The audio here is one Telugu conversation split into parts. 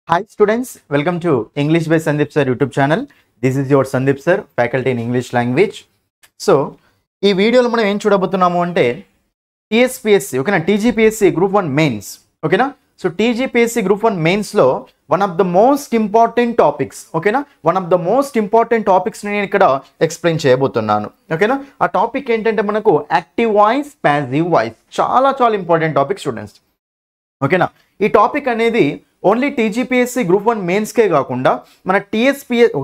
Hi students, welcome to English by Sandeep Sir YouTube channel. This is your Sandeep Sir, faculty in English language. So, ఈ వీడియోలో మనం ఏం చూడబోతున్నాము అంటే టీఎస్పీఎస్సీ ఓకేనా టీజీపీఎస్సీ గ్రూప్ 1 మెయిన్స్ ఓకేనా. సో టీజీపీఎస్సీ గ్రూప్ 1 మెయిన్స్లో one of the most important topics ఓకేనా, one of the most important టాపిక్స్ని నేను ఇక్కడ ఎక్స్ప్లెయిన్ చేయబోతున్నాను ఓకేనా. ఆ టాపిక్ ఏంటంటే మనకు యాక్టివ్ వాయిస్, ప్యాసివ్ వాయిస్, చాలా చాలా ఇంపార్టెంట్ టాపిక్ స్టూడెంట్స్ ఓకేనా. ఈ టాపిక్ అనేది ఓన్లీ టీజీపీఎస్సీ గ్రూప్ 1 మెయిన్స్కే కాకుండా మన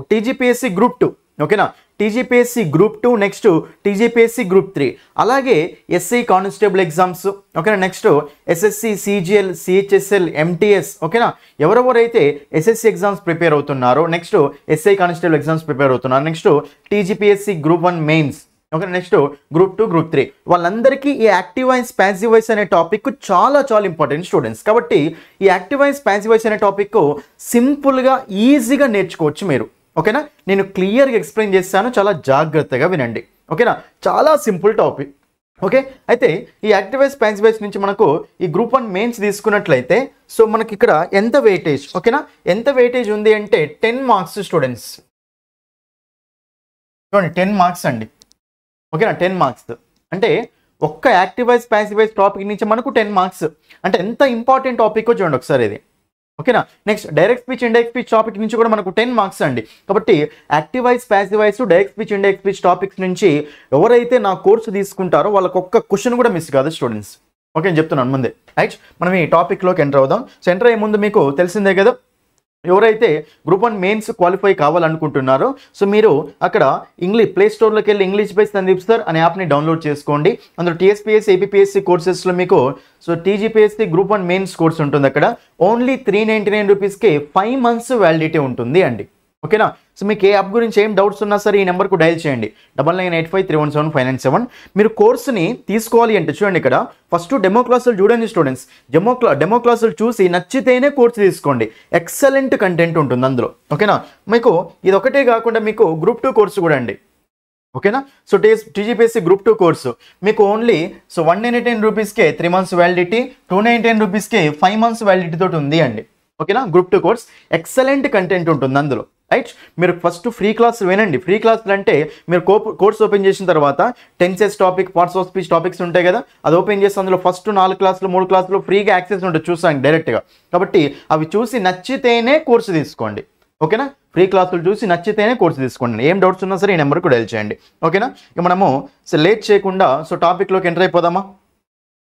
టీజీపీఎస్సీ గ్రూప్ 2 ఓకేనా, TGPSC group 2 next TGPSC group 3 అలాగే ఎస్ఐ కానిస్టేబుల్ ఎగ్జామ్స్ ఓకేనా, next SSC, CGL, CHSL, MTS ఓకేనా. ఎవరెవరైతే ఎస్ఎస్సి ఎగ్జామ్స్ ప్రిపేర్ అవుతున్నారో, next SI constable exams prepare అవుతున్నారు, next TGPSC group 1 mains okay, next group 2, group 3 వాళ్ళందరికీ ఈ యాక్టివ్ వాయిస్, ప్యాసివ్ వాయిస్ అనే టాపిక్ చాలా చాలా ఇంపార్టెంట్ స్టూడెంట్స్. కాబట్టి ఈ యాక్టివ్ వాయిస్, ప్యాసివ్ వాయిస్ అనే టాపిక్ సింపుల్గా ఈజీగా నేర్చుకోవచ్చు మీరు ఓకేనా. నేను క్లియర్గా ఎక్స్ప్లెయిన్ చేస్తాను, చాలా జాగ్రత్తగా వినండి ఓకేనా. చాలా సింపుల్ టాపిక్ ఓకే. అయితే ఈ యాక్టివ్ వాయిస్, ప్యాసివ్ వాయిస్ నుంచి మనకు ఈ గ్రూప్ 1 మెయిన్స్ తీసుకున్నట్లయితే సో మనకి ఇక్కడ ఎంత వెయిటేజ్ ఓకేనా, ఎంత వెయిటేజ్ ఉంది అంటే 10 మార్క్స్ స్టూడెంట్స్ చూడండి, 10 మార్క్స్ అండి ఓకేనా. 10 మార్క్స్ అంటే ఒక్క active voice, passive voice topic నుంచి మనకు 10 మార్క్స్ అంటే ఎంత ఇంపార్టెంట్ టాపిక్ చూడండి ఒకసారి ఇది ఓకేనా. Next direct speech, indirect speech topic నుంచి కూడా మనకు 10 మార్క్స్ అండి. కాబట్టి active voice, passive voice, direct speech, indirect speech topics నుంచి ఎవరైతే నా కోర్సు తీసుకుంటారో వాళ్ళకి ఒక్క క్వశ్చన్ కూడా మిస్ కాదు స్టూడెంట్స్ ఓకే. నేను చెప్తున్నాను ముందే రైట్. మనం ఈ టాపిక్లోకి ఎంటర్ అవుదాం. సో ఎంటర్ అయ్యే ముందు మీకు తెలిసిందే కదా, ఎవరైతే గ్రూప్ 1 మెయిన్స్ క్వాలిఫై కావాలనుకుంటున్నారో సో మీరు అక్కడ ప్లే స్టోర్లోకి వెళ్ళి ఇంగ్లీష్ బై సందీప్ సార్ అనే యాప్ని డౌన్లోడ్ చేసుకోండి. అందులో టీఎస్పీఎస్సీ, ఏపీపీఎస్సీ కోర్సెస్లో మీకు so TGPSC group 1 mains course ఉంటుంది. అక్కడ ఓన్లీ 399 రూపీస్కి 5 మంత్స్ వ్యాలిడిటీ ఉంటుంది అండి ఓకేనా. సో మీకు ఏ యాప్ గురించి ఏం డౌట్స్ ఉన్నా సరే ఈ నెంబర్కు డైల్ చేయండి 9985317597. మీరు కోర్సుని తీసుకోవాలి అంటే చూడండి, ఇక్కడ ఫస్ట్ డెమో క్లాసులు చూడండి స్టూడెంట్స్. డెమో క్లాసులు చూసి నచ్చితేనే కోర్సు తీసుకోండి. ఎక్సలెంట్ కంటెంట్ ఉంటుంది అందులో ఓకేనా. మీకు ఇది ఒకటే కాకుండా మీకు గ్రూప్ 2 కోర్సు కూడా అండి ఓకేనా. సో టీజీపీఎస్సీ గ్రూప్ 2 కోర్సు మీకు ఓన్లీ సో 199 రూపీస్కే 3 మంత్స్ వ్యాలిడిటీ, 299 రూపీస్కే 5 మంత్స్ వ్యాలిడిటీ తోటి ఉంది అండి ఓకేనా. గ్రూప్ 2 కోర్స్ ఎక్సలెంట్ కంటెంట్ ఉంటుంది అందులో రైట్. మీరు ఫస్ట్ ఫ్రీ క్లాసులు వినండి. ఫ్రీ క్లాసులు అంటే మీరు కోర్స్ ఓపెన్ చేసిన తర్వాత tenses topic, parts of speech topics ఉంటాయి కదా, అది ఓపెన్ చేసి అందులో ఫస్ట్ 4 క్లాసులు 3 క్లాసులు ఫ్రీగా యాక్సెస్ ఉంటుంది చూసాను డైరెక్ట్గా. కాబట్టి అవి చూసి నచ్చితేనే కోర్సు తీసుకోండి ఓకేనా. ఫ్రీ క్లాసులు చూసి నచ్చితేనే కోర్సు తీసుకోండి. ఏం డౌట్స్ ఉన్నా సరే ఈ నెంబర్కు డైల్ చేయండి ఓకేనా. ఇక మనము సో లేట్ చేయకుండా సో టాపిక్లోకి ఎంటర్ అయిపోదామా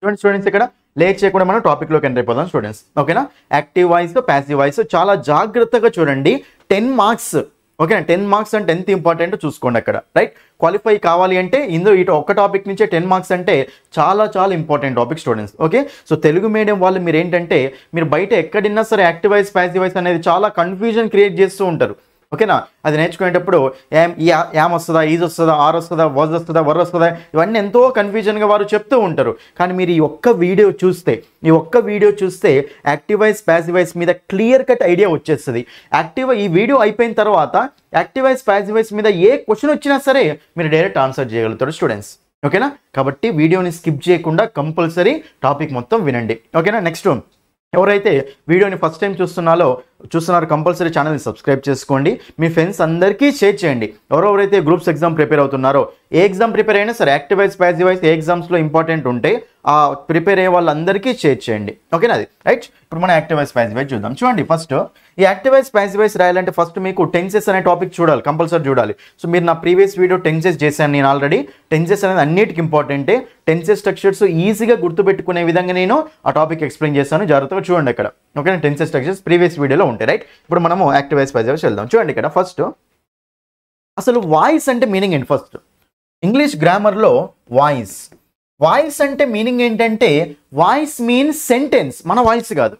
స్టూడెంట్స్. ఇక్కడ లేట్ చేయకుండా మనం టాపిక్లోకి ఎంటర్ అయిపోదాం స్టూడెంట్స్ ఓకేనా. యాక్టివ్ వాయిస్, ప్యాసివ్ వాయిస్ చాలా జాగ్రత్తగా చూడండి. 10 మార్క్స్ ఓకేనా. 10 మార్క్స్ అంటే ఎంత ఇంపార్టెంట్ చూసుకోండి అక్కడ రైట్. క్వాలిఫై కావాలి అంటే ఇందులో ఇటు ఒక్క టాపిక్ నుంచే 10 మార్క్స్ అంటే చాలా చాలా important topic students okay. So Telugu medium వాళ్ళు మీరు ఏంటంటే మీరు బయట ఎక్కడిన్నా సరే యాక్టివ్ వాయిస్, ప్యాసివ్ వాయిస్ అనేది చాలా కన్ఫ్యూజన్ క్రియేట్ చేస్తూ ఉంటారు ఓకేనా. అది నేర్చుకునేటప్పుడు యామ్ వస్తుందా, ఈజ్ వస్తుందా, ఆర్ వస్తుందా, వాజ్ వస్తుందా, వర్ వస్తుందా, ఇవన్నీ ఎంతో కన్ఫ్యూజన్గా వారు చెప్తూ ఉంటారు. కానీ మీరు ఈ ఒక్క వీడియో చూస్తే యాక్టివ్ వాయిస్, ప్యాసివ్ వాయిస్ మీద క్లియర్ కట్ ఐడియా వచ్చేస్తుంది. ఈ వీడియో అయిపోయిన తర్వాత యాక్టివ్ వాయిస్, ప్యాసివ్ వాయిస్ మీద ఏ క్వశ్చన్ వచ్చినా సరే మీరు డైరెక్ట్ ఆన్సర్ చేయగలుగుతారు స్టూడెంట్స్ ఓకేనా. కాబట్టి వీడియోని స్కిప్ చేయకుండా కంపల్సరీ టాపిక్ మొత్తం వినండి ఓకేనా. నెక్స్ట్ ఎవరైతే వీడియోని ఫస్ట్ టైం చూస్తున్నారో కంపల్సరీ ఛానల్ని సబ్స్క్రైబ్ చేసుకోండి. మీ ఫ్రెండ్స్ అందరికీ షేర్ చేయండి. ఎవరెవరైతే గ్రూప్స్ ఎగ్జామ్ ప్రిపేర్ అవుతున్నారో, ఏ ఎగ్జామ్ ప్రిపేర్ అయినా సరే యాక్టివ్ వాయిస్, ప్యాసివ్ వాయిస్ ఏ ఎగ్జామ్స్లో ఇంపార్టెంట్ ఉంటే ఆ ప్రిపేర్ అయ్యే వాళ్ళందరికీ షేర్ చేయండి ఓకేనా. అది రైట్. ఇప్పుడు మనం యాక్టివ్ వాయిస్, ప్యాసివ్ వాయిస్ చూద్దాం. చూడండి, ఫస్ట్ ఈ యాక్టివ్ వాయిస్, ప్యాసివ్ వాయిస్ రాయాలంటే ఫస్ట్ మీకు టెన్సెస్ అనే టాపిక్ కంపల్సరీ చూడాలి. సో మీరు నా ప్రీవియస్ వీడియో టెన్సెస్ చేశాను నేను ఆల్రెడీ. టెన్సెస్ అనేది అన్నిటికీ ఇంపార్టెంటే. టెన్సెస్ స్ట్రక్చర్స్ ఈజీగా గుర్తుపెట్టుకునే విధంగా నేను ఆ టాపిక్ ఎక్స్ప్లెయిన్ చేస్తాను, జాగ్రత్తగా చూడండి అక్కడ ఓకేనా. టెన్సెస్ స్ట్రక్చర్స్ ప్రీవియస్ వీడియోలో ఉంటాయి రైట్. ఇప్పుడు మనము యాక్టివ్ వాయిస్, ప్యాసివ్ వాయిస్ వెళ్దాం. చూడండి ఇక్కడ ఫస్ట్ అసలు వాయిస్ అంటే మీనింగ్ ఏంటి. ఫస్ట్ ఇంగ్లీష్ గ్రామర్లో వాయిస్ అంటే మీనింగ్ ఏంటంటే వాయిస్ మీన్స్ సెంటెన్స్, మన వాయిస్ కాదు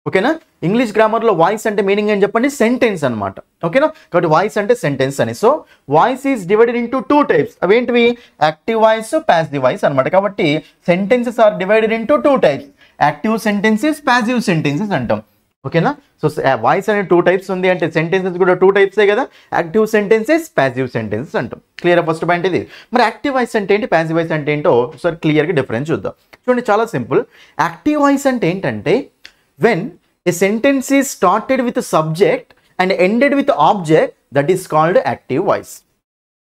ఓకేనా. ఇంగ్లీష్ గ్రామర్లో వాయిస్ అంటే మీనింగ్ ఏం చెప్పండి, సెంటెన్స్ అనమాట ఓకేనా. కాబట్టి వాయిస్ అంటే సెంటెన్స్ అని. So voice is divided into 2 types. అవేంటివి, యాక్టివ్ వాయిస్, ప్యాసివ్ వాయిస్ అనమాట. కాబట్టి sentences are divided into 2 types, active sentences, passive sentences అంటాం ఓకేనా. సో వాయిస్ అనే 2 టైప్స్ ఉంది అంటే సెంటెన్సెస్ కూడా 2 టైప్సే కదా, యాక్టివ్ సెంటెన్సెస్, ప్యాసివ్ సెంటెన్సెస్ అంటాం. క్లియర్ ఫస్ట్ పాయింట్ ఇది. మరి యాక్టివ్ వాయిస్ అంటే ఏంటి, ప్యాసివ్ వాయిస్ అంటే ఏంటో ఒకసారి క్లియర్గా డిఫరెన్స్ చూద్దాం. చూడండి, చాలా సింపుల్. యాక్టివ్ వాయిస్ అంటే ఏంటంటే when a sentence is started with subject and ended with object, that is called active voice.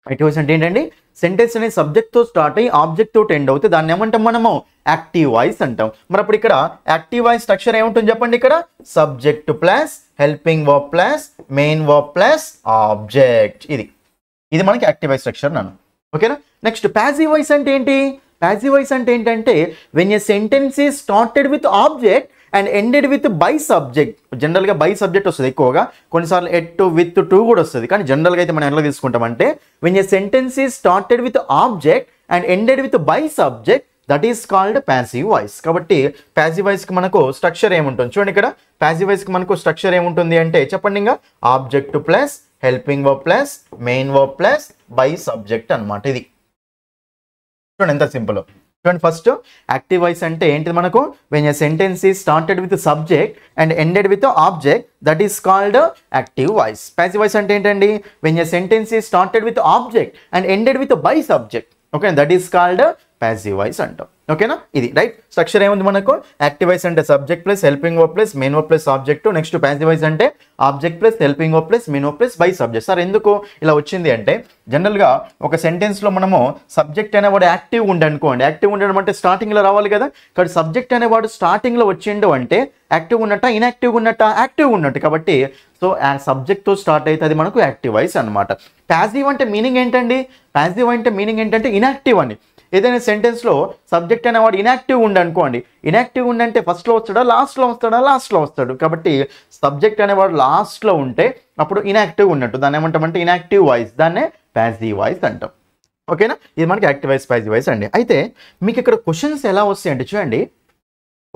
Active voice అంటే ఏంటండి? సెంటెన్స్ అనేది సబ్జెక్ట్తో స్టార్ట్ అయ్యి ఆబ్జెక్ట్ తోటి ఎండ్ అవుతుంది, దాన్ని ఏమంటాం మనము? యాక్టివ్ వాయిస్ అంటాం. మరి అప్పుడు ఇక్కడ యాక్టివ్ వాయిస్ స్ట్రక్చర్ ఏముంటుంది చెప్పండి? ఇక్కడ subject plus helping verb plus main verb plus object, ఇది మనకి యాక్టివ్ వాయిస్ స్ట్రక్చర్ నన్ను. ఓకేనా? నెక్స్ట్ ప్యాసివ్ వాయిస్ అంటే ఏంటి? ప్యాసివ్ వాయిస్ అంటే ఏంటంటే when a sentence is started with object and ended with by subject. జనరల్గా బై సబ్జెక్ట్ వస్తుంది ఎక్కువగా, కొన్నిసార్లు ఎట్ విత్ టు కూడా వస్తుంది, కానీ జనరల్గా అయితే మనం ఎలా తీసుకుంటామంటే when a sentence is started with object and ended with by subject, that is called passive voice. కాబట్టి ప్యాసివ్ వాయిస్కి మనకు స్ట్రక్చర్ ఏముంటుంది చూడండి. ఇక్కడ ప్యాసివ్ వాయిస్కి మనకు స్ట్రక్చర్ ఏముంటుంది అంటే చెప్పండి, ఇంకా object plus helping verb plus main verb plus by subject అనమాట. ఇది చూడండి ఎంత సింపుల్. చూడండి, ఫస్ట్ యాక్టివ్ వాయిస్ అంటే ఏంటిది మనకు? When a sentence is started with subject and ended with object, that is called active voice. Passive voice అంటే ఏంటండి? When a sentence is started with object and ended with by subject, okay, that is called passive voice అంటాం. ఓకేనా? ఇది రైట్ స్ట్రక్చర్ ఏముంది మనకు? యాక్టివ్ వాయిస్ అంటే subject plus helping verb plus main verb plus object. Next passive voice అంటే object plus helping verb plus main verb plus by subject. Sir ఎందుకు ఇలా వచ్చింది అంటే జనరల్గా ఒక సెంటెన్స్లో మనము సబ్జెక్ట్ అనేవాడు యాక్టివ్ ఉండనుకోండి, యాక్టివ్ ఉండడం అంటే స్టార్టింగ్లో రావాలి కదా. కాబట్టి సబ్జెక్ట్ అనేవాడు స్టార్టింగ్లో వచ్చిండు అంటే యాక్టివ్ ఉన్నట్ట, ఇన్యాక్టివ్ ఉన్నట్ట? యాక్టివ్ ఉన్నట్టు. కాబట్టి సో ఆ సబ్జెక్ట్తో స్టార్ట్ అయితే అది మనకు యాక్టివ్ వాయిస్ అనమాట. ప్యాసివ్ అంటే మీనింగ్ ఏంటండి? ప్యాసివ్ అంటే మీనింగ్ ఏంటంటే ఇన్యాక్టివ్ అని. ఏదైనా సెంటెన్స్లో సబ్జెక్ట్ అనేవాడు ఇన్యాక్టివ్ ఉండనుకోండి, ఇన్యాక్టివ్ ఉండంటే ఫస్ట్లో వస్తాడా లాస్ట్లో వస్తాడా? లాస్ట్లో వస్తాడు. కాబట్టి సబ్జెక్ట్ అనేవాడు లాస్ట్లో ఉంటే అప్పుడు ఇన్యాక్టివ్ ఉన్నట్టు, దాన్ని ఏమంటామంటే ఇన్యాక్టివ్ వాయిస్, దాన్నే ప్యాసివ్ వాయిస్ అంటాం. ఓకేనా? ఇది మనకి యాక్టివ్ వాయిస్ ప్యాసివ్ వాయిస్ అండి. అయితే మీకు ఇక్కడ క్వశ్చన్స్ ఎలా వస్తాయి అంటే చూడండి,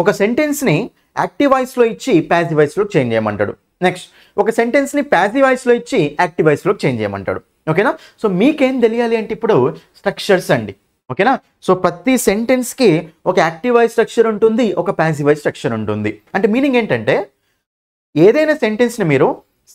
ఒక సెంటెన్స్ని యాక్టివ్ వాయిస్లో ఇచ్చి ప్యాసివ్ వాయిస్లో చేంజ్ చేయమంటాడు. నెక్స్ట్ ఒక సెంటెన్స్ని ప్యాసివ్ వాయిస్లో ఇచ్చి యాక్టివ్ వాయిస్లో చేంజ్ చేయమంటాడు. ఓకేనా? సో మీకేం తెలియాలి అంటే ఇప్పుడు స్ట్రక్చర్స్ అండి. ఓకేనా? సో ప్రతి సెంటెన్స్కి ఒక యాక్టివ్ వాయిస్ స్ట్రక్చర్ ఉంటుంది, ఒక ప్యాసివ్ వాయిస్ స్ట్రక్చర్ ఉంటుంది. అంటే మీనింగ్ ఏంటంటే ఏదైనా సెంటెన్స్ని మీరు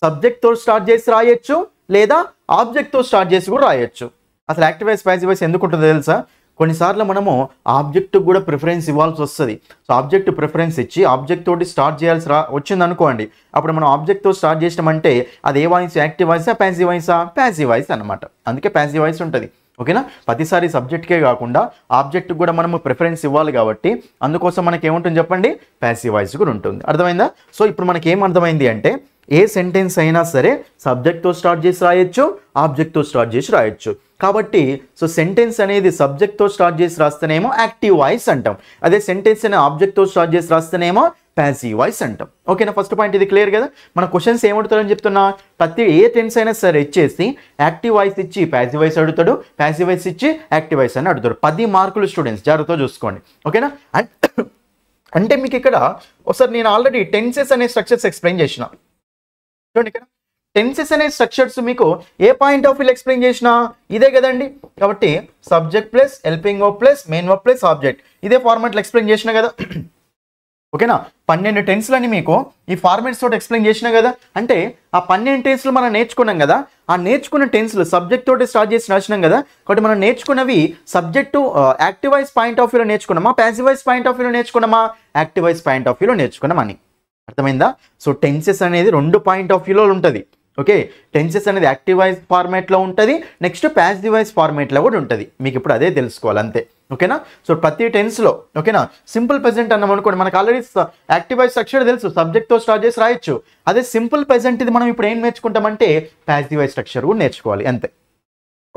సబ్జెక్ట్తో స్టార్ట్ చేసి రాయొచ్చు, లేదా ఆబ్జెక్ట్తో స్టార్ట్ చేసి కూడా రాయొచ్చు. అసలు యాక్టివ్ వాయిస్ ప్యాసివ్ వాయిస్ ఎందుకు ఉంటుందో తెలుసా? కొన్నిసార్లు మనము ఆబ్జెక్ట్కి కూడా ప్రిఫరెన్స్ ఇవ్వాల్సి వస్తుంది. సో ఆబ్జెక్ట్ ప్రిఫరెన్స్ ఇచ్చి ఆబ్జెక్ట్ తోటి స్టార్ట్ చేయాల్సి వచ్చింది అనుకోండి, అప్పుడు మనం ఆబ్జెక్ట్తో స్టార్ట్ చేసినామంటే అది ఏ వాయిస్? యాక్టివ్ వాయిసా ప్యాసివ్ వాయిసా? ప్యాసివ్ వాయిస్ అనమాట. అందుకే ప్యాసివ్ వాయిస్ ఉంటుంది. ఓకేనా? ప్రతిసారి సబ్జెక్ట్కే కాకుండా ఆబ్జెక్ట్కి కూడా మనము ప్రిఫరెన్స్ ఇవ్వాలి కాబట్టి అందుకోసం మనకి ఏముంటుంది చెప్పండి? ప్యాసివ్ వాయిస్ కూడా ఉంటుంది. అర్థమైందా? సో ఇప్పుడు మనకి ఏం అర్థమైంది అంటే ఏ సెంటెన్స్ అయినా సరే సబ్జెక్ట్తో స్టార్ట్ చేసి రాయొచ్చు, ఆబ్జెక్ట్తో స్టార్ట్ చేసి రాయొచ్చు. కాబట్టి సో సెంటెన్స్ అనేది సబ్జెక్ట్తో స్టార్ట్ చేసి రాస్తేనేమో యాక్టివ్ వాయిస్ అంటాం, అదే సెంటెన్స్ అనే ఆబ్జెక్ట్తో స్టార్ట్ చేసి రాస్తేనేమో ప్యాసివ్ వాయిస్ అంటాం. ఓకేనా? ఫస్ట్ పాయింట్ ఇది క్లియర్ కదా? మన క్వశ్చన్స్ ఏమడుతారని చెప్తున్నా, ప్రతి ఏ టెన్స్ అయినా సరే ఇచ్చేసి యాక్టివ్ వాయిస్ ఇచ్చి ప్యాసివ్ వాయిస్ అడుగుతాడు, ప్యాసివ్ వాయిస్ ఇచ్చి యాక్టివ్ వాయిస్ అని అడుగుతాడు. 10 మార్కులు స్టూడెంట్స్, జాగ్రత్తగా చూసుకోండి. ఓకేనా? అంటే మీకు ఇక్కడ ఒకసారి నేను ఆల్రెడీ టెన్సెస్ అనే స్ట్రక్చర్స్ ఎక్స్ప్లెయిన్ చేసిన. చూడండి, ఇక్కడ టెన్సెస్ అనే స్ట్రక్చర్స్ మీకు ఏ పాయింట్ ఆఫ్ వ్యూ ఎక్స్ప్లెయిన్ చేసినా ఇదే కదండి. కాబట్టి subject plus helping verb plus main verb plus object, ఇదే ఫార్మాట్లో ఎక్స్ప్లెయిన్ చేసినా కదా. ఓకేనా? 12 టెన్స్లని మీకు ఈ ఫార్మాట్స్ తోటి ఎక్స్ప్లెయిన్ చేసినా కదా. అంటే ఆ 12 టెన్స్లు మనం నేర్చుకున్నాం కదా, ఆ నేర్చుకున్న టెన్స్లు సబ్జెక్ట్ తోటి స్టార్ట్ చేసి రాసినాం కదా. కాబట్టి మనం నేర్చుకున్నవి subject active voice point of వ్యూలో నేర్చుకున్నామా, ప్యాసివ్ వాయిస్ పాయింట్ ఆఫ్ వ్యూలో నేర్చుకున్నామా, యాక్టివ్ వాయిస్ పాయింట్ ఆఫ్ వ్యూలో నేర్చుకున్నామని. అర్థమైందా? సో టెన్సెస్ అనేది 2 పాయింట్ ఆఫ్ వ్యూలో ఉంటుంది. ఓకే, టెన్సెస్ అనేది యాక్టివ్ వాయిస్ ఫార్మాట్లో ఉంటుంది, నెక్స్ట్ ప్యాసివ్ వాయిస్ ఫార్మాట్లో కూడా ఉంటుంది. మీకు ఇప్పుడు అదే తెలుసుకోవాలి అంతే. ఓకేనా? సో ప్రతి టెన్స్లో ఓకేనా సింపుల్ ప్రెజెంట్ అన్నాం అనుకోండి, మనకు ఆల్రెడీ యాక్టివ్ వాయిస్ స్ట్రక్చర్ తెలుసు, సబ్జెక్ట్తో స్టార్ట్ చేసి రాయొచ్చు. అదే సింపుల్ ప్రెజెంట్ ఇది మనం ఇప్పుడు ఏం నేర్చుకుంటామంటే ప్యాసివ్ వాయిస్ స్ట్రక్చర్ కూడా నేర్చుకోవాలి అంతే.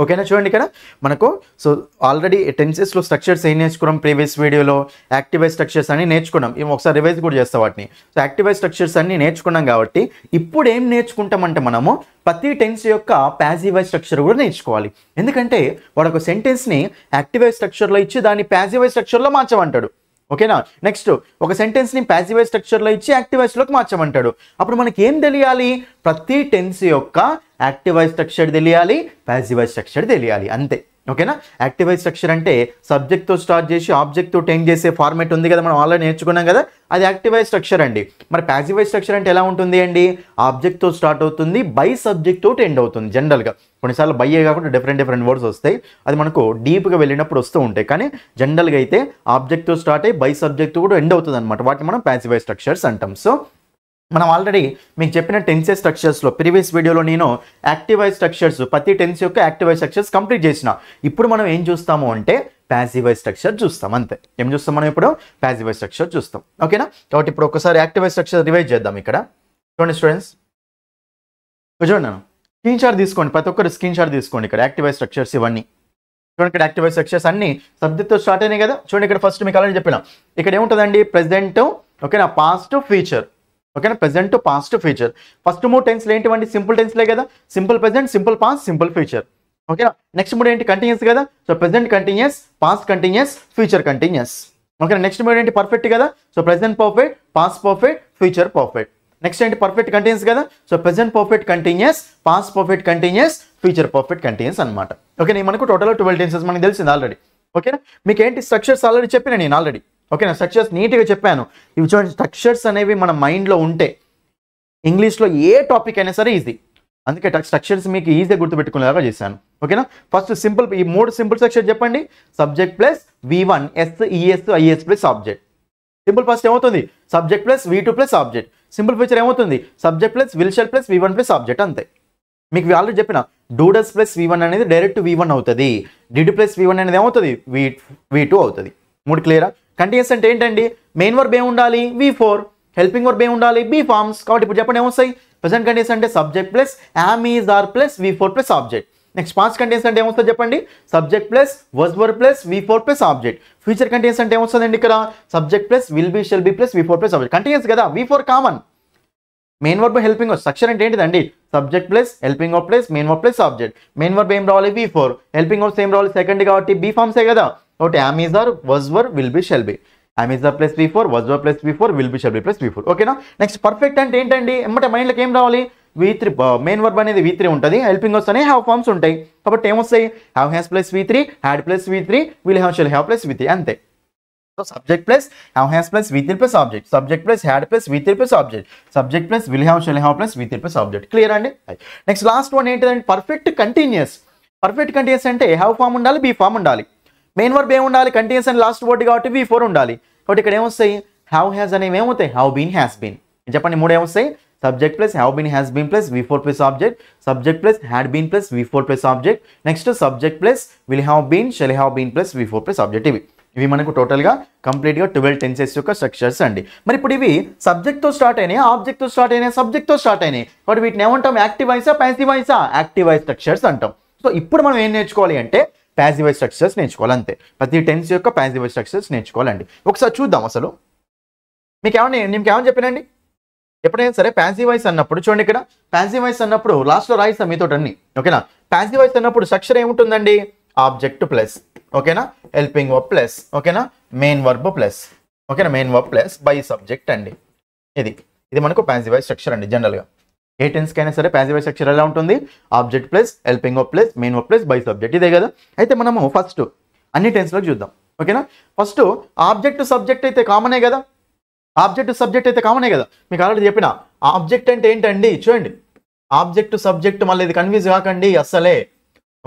ఓకేనా? చూడండి ఇక్కడ మనకు సో ఆల్రెడీ టెన్సెస్లో స్ట్రక్చర్స్ ఏం నేర్చుకున్నాం ప్రీవియస్ వీడియోలో, యాక్టివ్ వాయిస్ స్ట్రక్చర్స్ అన్ని నేర్చుకున్నాం. ఇవి ఒకసారి రివైజ్ కూడా చేస్తాం వాటిని. సో యాక్టివ్ వాయిస్ స్ట్రక్చర్స్ అన్ని నేర్చుకున్నాం కాబట్టి ఇప్పుడు ఏం నేర్చుకుంటామంటే మనము ప్రతి టెన్స్ యొక్క ప్యాసివ్ వాయిస్ స్ట్రక్చర్ కూడా నేర్చుకోవాలి. ఎందుకంటే వాడు ఒక సెంటెన్స్ని యాక్టివ్ వాయిస్ స్ట్రక్చర్లో ఇచ్చి దాన్ని ప్యాసివ్ వాయిస్ స్ట్రక్చర్లో మార్చమంటాడు. ఓకేనా? నెక్స్ట్ ఒక సెంటెన్స్ని ప్యాసివ్ వాయిస్ స్ట్రక్చర్లో ఇచ్చి యాక్టివ్ వాయిస్లోకి మార్చమంటాడు. అప్పుడు మనకి ఏం తెలియాలి? ప్రతి టెన్స్ యొక్క యాక్టివ్ వాయిస్ స్ట్రక్చర్ తెలియాలి, ప్యాసివ్ వాయిస్ స్ట్రక్చర్ తెలియాలి అంతే. ఓకేనా? యాక్టివ్ వాయిస్ స్ట్రక్చర్ అంటే సబ్జెక్ట్తో స్టార్ట్ చేసి ఆబ్జెక్ట్తో ఎండ్ చేసే ఫార్మేట్ ఉంది కదా, మనం ఆల్రెడీ నేర్చుకున్నాం కదా, అది యాక్టివ్ వాయిస్ స్ట్రక్చర్ అండి. మరి ప్యాసివ్ వాయిస్ స్ట్రక్చర్ అంటే ఎలా ఉంటుంది అండి? ఆబ్జెక్ట్తో స్టార్ట్ అవుతుంది, బై సబ్జెక్ట్ తోటి ఎండ్ అవుతుంది. జనరల్గా కొన్నిసార్లు బయ్యే కాకుండా డిఫరెంట్ వర్డ్స్ వస్తాయి, అది మనకు డీప్గా వెళ్ళినప్పుడు వస్తూ ఉంటాయి. కానీ జనరల్గా అయితే ఆబ్జెక్ట్తో స్టార్ట్ అయ్యి బై సబ్జెక్ట్ కూడా ఎండ్ అవుతుంది అనమాట. వాటిని మనం ప్యాసివ్ వాయిస్ స్ట్రక్చర్స్ అంటాం. సో మనం ఆల్రెడీ మీకు చెప్పిన టెన్సెస్ స్ట్రక్చర్స్లో ప్రీవియస్ వీడియోలో నేను యాక్టివైజ్ స్ట్రక్చర్స్ ప్రతి టెన్స్ యొక్క యాక్టివైజ్ స్ట్రక్చర్స్ కంప్లీట్ చేసిన. ఇప్పుడు మనం ఏం చూస్తాము అంటే ప్యాసివైజ్ స్ట్రక్చర్ చూస్తాం అంతే. ఏం చూస్తాం మనం ఇప్పుడు? ప్యాసివైజ్ స్ట్రక్చర్ చూస్తాం. ఓకేనా? కాబట్టి ఇప్పుడు ఒకసారి యాక్టివైజ్ స్ట్రక్చర్ రివైజ్ చేద్దాం. ఇక్కడ చూడండి స్టూడెంట్స్, చూడండి నేను స్క్రీన్ షాట్ తీసుకోండి, ప్రతి ఒక్కరు స్క్రీన్ షాట్ తీసుకోండి. ఇక్కడ యాక్టివైజ్ స్ట్రక్చర్స్ ఇవన్నీ చూడండి. ఇక్కడ యాక్టివైజ్ స్ట్రక్చర్స్ అన్ని సబ్జెక్ట్తో స్టార్ట్ అయినాయి కదా. చూడండి ఇక్కడ ఫస్ట్ మీకు ఆల్రెడీ చెప్పిన ఇక్కడ ఏముంటుందండి? ప్రెజెంట్, ఓకేనా, పాస్ట్, ఫ్యూచర్. ఓకేనా, ప్రెజెంట్, పాస్ట్, ఫ్యూచర్. ఫస్ట్ 3 టెన్స్లు ఏంటివండి? సింపుల్ టెన్స్లే కదా. Simple present, simple past, simple future. ఓకేనా, నెక్స్ట్ 3 ఏంటి? కంటిన్యూస్ కదా. So present continuous, past continuous, future continuous. ఓకేనా, నెక్స్ట్ 3 ఏంటి? పర్ఫెక్ట్ కదా. So present perfect, past perfect, future perfect. Next ఏంటి? పర్ఫెక్ట్ కంటిన్యూస్ కదా. So present perfect continuous, past perfect continuous, future perfect continuous అనమాట. ఓకే, మనకు టోటల్ 12 టెన్సెస్ మనకు తెలిసింది ఆల్రెడీ. ఓకేనా, మీకు ఏంటి స్ట్రక్చర్స్ ఆల్రెడీ చెప్పిన నేను ఆల్రెడీ. ఓకేనా, స్ట్రక్చర్స్ నీట్గా చెప్పాను. ఇవి చూడండి, స్ట్రక్చర్స్ అనేవి మన మైండ్లో ఉంటే ఇంగ్లీష్లో ఏ టాపిక్ అయినా సరే ఈజీ. అందుకే స్ట్రక్చర్స్ మీకు ఈజీగా గుర్తుపెట్టుకునేలాగా చేశాను. ఓకేనా, ఫస్ట్ సింపుల్, ఈ 3 సింపుల్ స్ట్రక్చర్ చెప్పండి. Subject plus V1 SES IS plus object. Simple first ఏమవుతుంది? Subject plus V2 plus object. Simple future ఏమవుతుంది? Subject plus will shall plus V1 plus object. అంతే. మీకు ఆల్రెడీ చెప్పిన డూడస్ ప్లస్ V1 అనేది డైరెక్ట్ V1 అవుతుంది. డిడ్ ప్లస్ V1 అనేది ఏమవుతుంది? V2 అవుతుంది. 3 క్లియరా? కంటిన్యూస్ అంటే ఏంటండి? మెయిన్ వర్బ్ ఏమి ఉండాలి? V4. హెల్పింగ్ వర్బ్ ఏమి ఉండాలి? B forms. కాబట్టి ఇప్పుడు చెప్పండి ఏమొస్తాయి? ప్రెజెంట్ కంటిన్యూస్ అంటే subject plus am is are plus V4 plus object. Next past continuous అంటే ఏమొస్తుంది చెప్పండి? Subject plus was were plus V4 plus object. Future continuous అంటే ఏమొస్తుందండి? ఇక్కడ subject plus will be shall be plus V4 plus object. Continuous కదా, V4 common. Main verb helping verb structure అంటే ఏంటిదండి? Subject plus helping verb plus main verb plus object. Main verb ఏం రావాలి? V4. హెల్పింగ్ వర్బ్ సేమ్ రావాలి, సెకండ్ కాబట్టి B ఫార్మ్సే కదా. కాబట్టి am is are, was were, will be shall be. am is are plus V4, was were plus V4, will be shall be plus V4. ఓకేనా, నెక్స్ట్ పర్ఫెక్ట్ అంటే ఏంటండి? ఎమ్మటే మైండ్లోకి ఏం రావాలి? V3. మెయిన్ వర్బ్ అనేది V3 ఉంటుంది, హెల్పింగ్ వర్బ్స్ అనేవి హ్యావ్ ఫార్మ్స్ ఉంటాయి. కాబట్టి ఏమొస్తాయి? Have has plus V3, had plus V3, will have shall have plus V3. అంతే. So subject plus have has plus V3 plus object. Subject plus had plus V3 plus object. Subject plus will have shall have plus V3 plus object. Clear అండి? నెక్స్ట్ లాస్ట్ వన్ ఏంటిదండి? Perfect continuous. పర్ఫెక్ట్ కంటిన్యూస్ అంటే హ్యావ్ ఫార్మ్ ఉండాలి, బీ ఫార్మ్ ఉండాలి. మెయిన్ వర్బ్ ఏమి ఉండాలి? కంటిన్యూస్ అని లాస్ట్ వర్డ్ కాబట్టి V4 ఉండాలి. కాబట్టి ఇక్కడ ఏమొస్తాయి? హ్యావ్ హ్యాస్ అనేవి ఏమవుతాయి? Have been, has been. చెప్పండి 3 ఏమొస్తాయి? Subject plus have been, has been plus V4 plus object. Subject plus had been plus V4 plus object. Next subject plus will have been, shall have been plus V4 plus object. ఇవి మనకు టోటల్గా కంప్లీట్గా 12 టెన్సెస్ యొక్క స్ట్రక్చర్స్ అండి. మరి ఇప్పుడు ఇవి సబ్జెక్ట్తో స్టార్ట్ అయినాయి, ఆబ్జెక్ట్తో స్టార్ట్ అయినాయి, సబ్జెక్ట్తో స్టార్ట్ అయినాయి. కాబట్టి వీటిని ఏమంటాం? యాక్టివైజా, ప్యాసివైజా? యాక్టివైజ్ స్ట్రక్చర్స్ అంటాం. సో ఇప్పుడు మనం ఏం నేర్చుకోవాలి అంటే ప్యాసివైజ్ స్ట్రక్చర్స్ నేర్చుకోవాలి అంతే. ప్రతి టెన్స్ యొక్క ప్యాసివైజ్ స్ట్రక్చర్స్ నేర్చుకోవాలండి. ఒకసారి చూద్దాం అసలు మీకు ఏమని చెప్పానండి. ఎప్పుడైనా సరే ప్యాసివైజ్ అన్నప్పుడు చూడండి, ఇక్కడ ప్యాసివైజ్ అన్నప్పుడు లాస్ట్లో రాయిస్తాం మీతో అన్ని. ఓకేనా, ప్యాసివైజ్ అన్నప్పుడు స్ట్రక్చర్ ఏముంటుందండి? ఆబ్జెక్ట్ ప్లస్, ఓకేనా, హెల్పింగ్ వర్బ్ ప్లస్, ఓకేనా, మెయిన్ వర్బ్ ప్లస్, ఓకేనా, main verb plus by subject అండి. ఇది మనకు ప్యాసివైజ్ స్ట్రక్చర్ అండి. జనరల్గా ఏ టెన్స్కైనా సరే ప్యాసివైజ్ స్ట్రక్చర్ ఎలా ఉంటుంది? Object plus helping verb plus main verb plus by subject. ఇదే కదా. అయితే మనము ఫస్ట్ అన్ని టెన్స్లో చూద్దాం. ఓకేనా, ఫస్ట్ ఆబ్జెక్ట్ సబ్జెక్ట్ అయితే కామనే కదా. ఆబ్జెక్ట్ సబ్జెక్ట్ అయితే కామనే కదా. మీకు ఆల్రెడీ చెప్పిన ఆబ్జెక్ట్ అంటే ఏంటండి? చూడండి, ఆబ్జెక్ట్ సబ్జెక్ట్ మళ్ళీ ఇది కన్ఫ్యూజ్ కాకండి అస్సలే.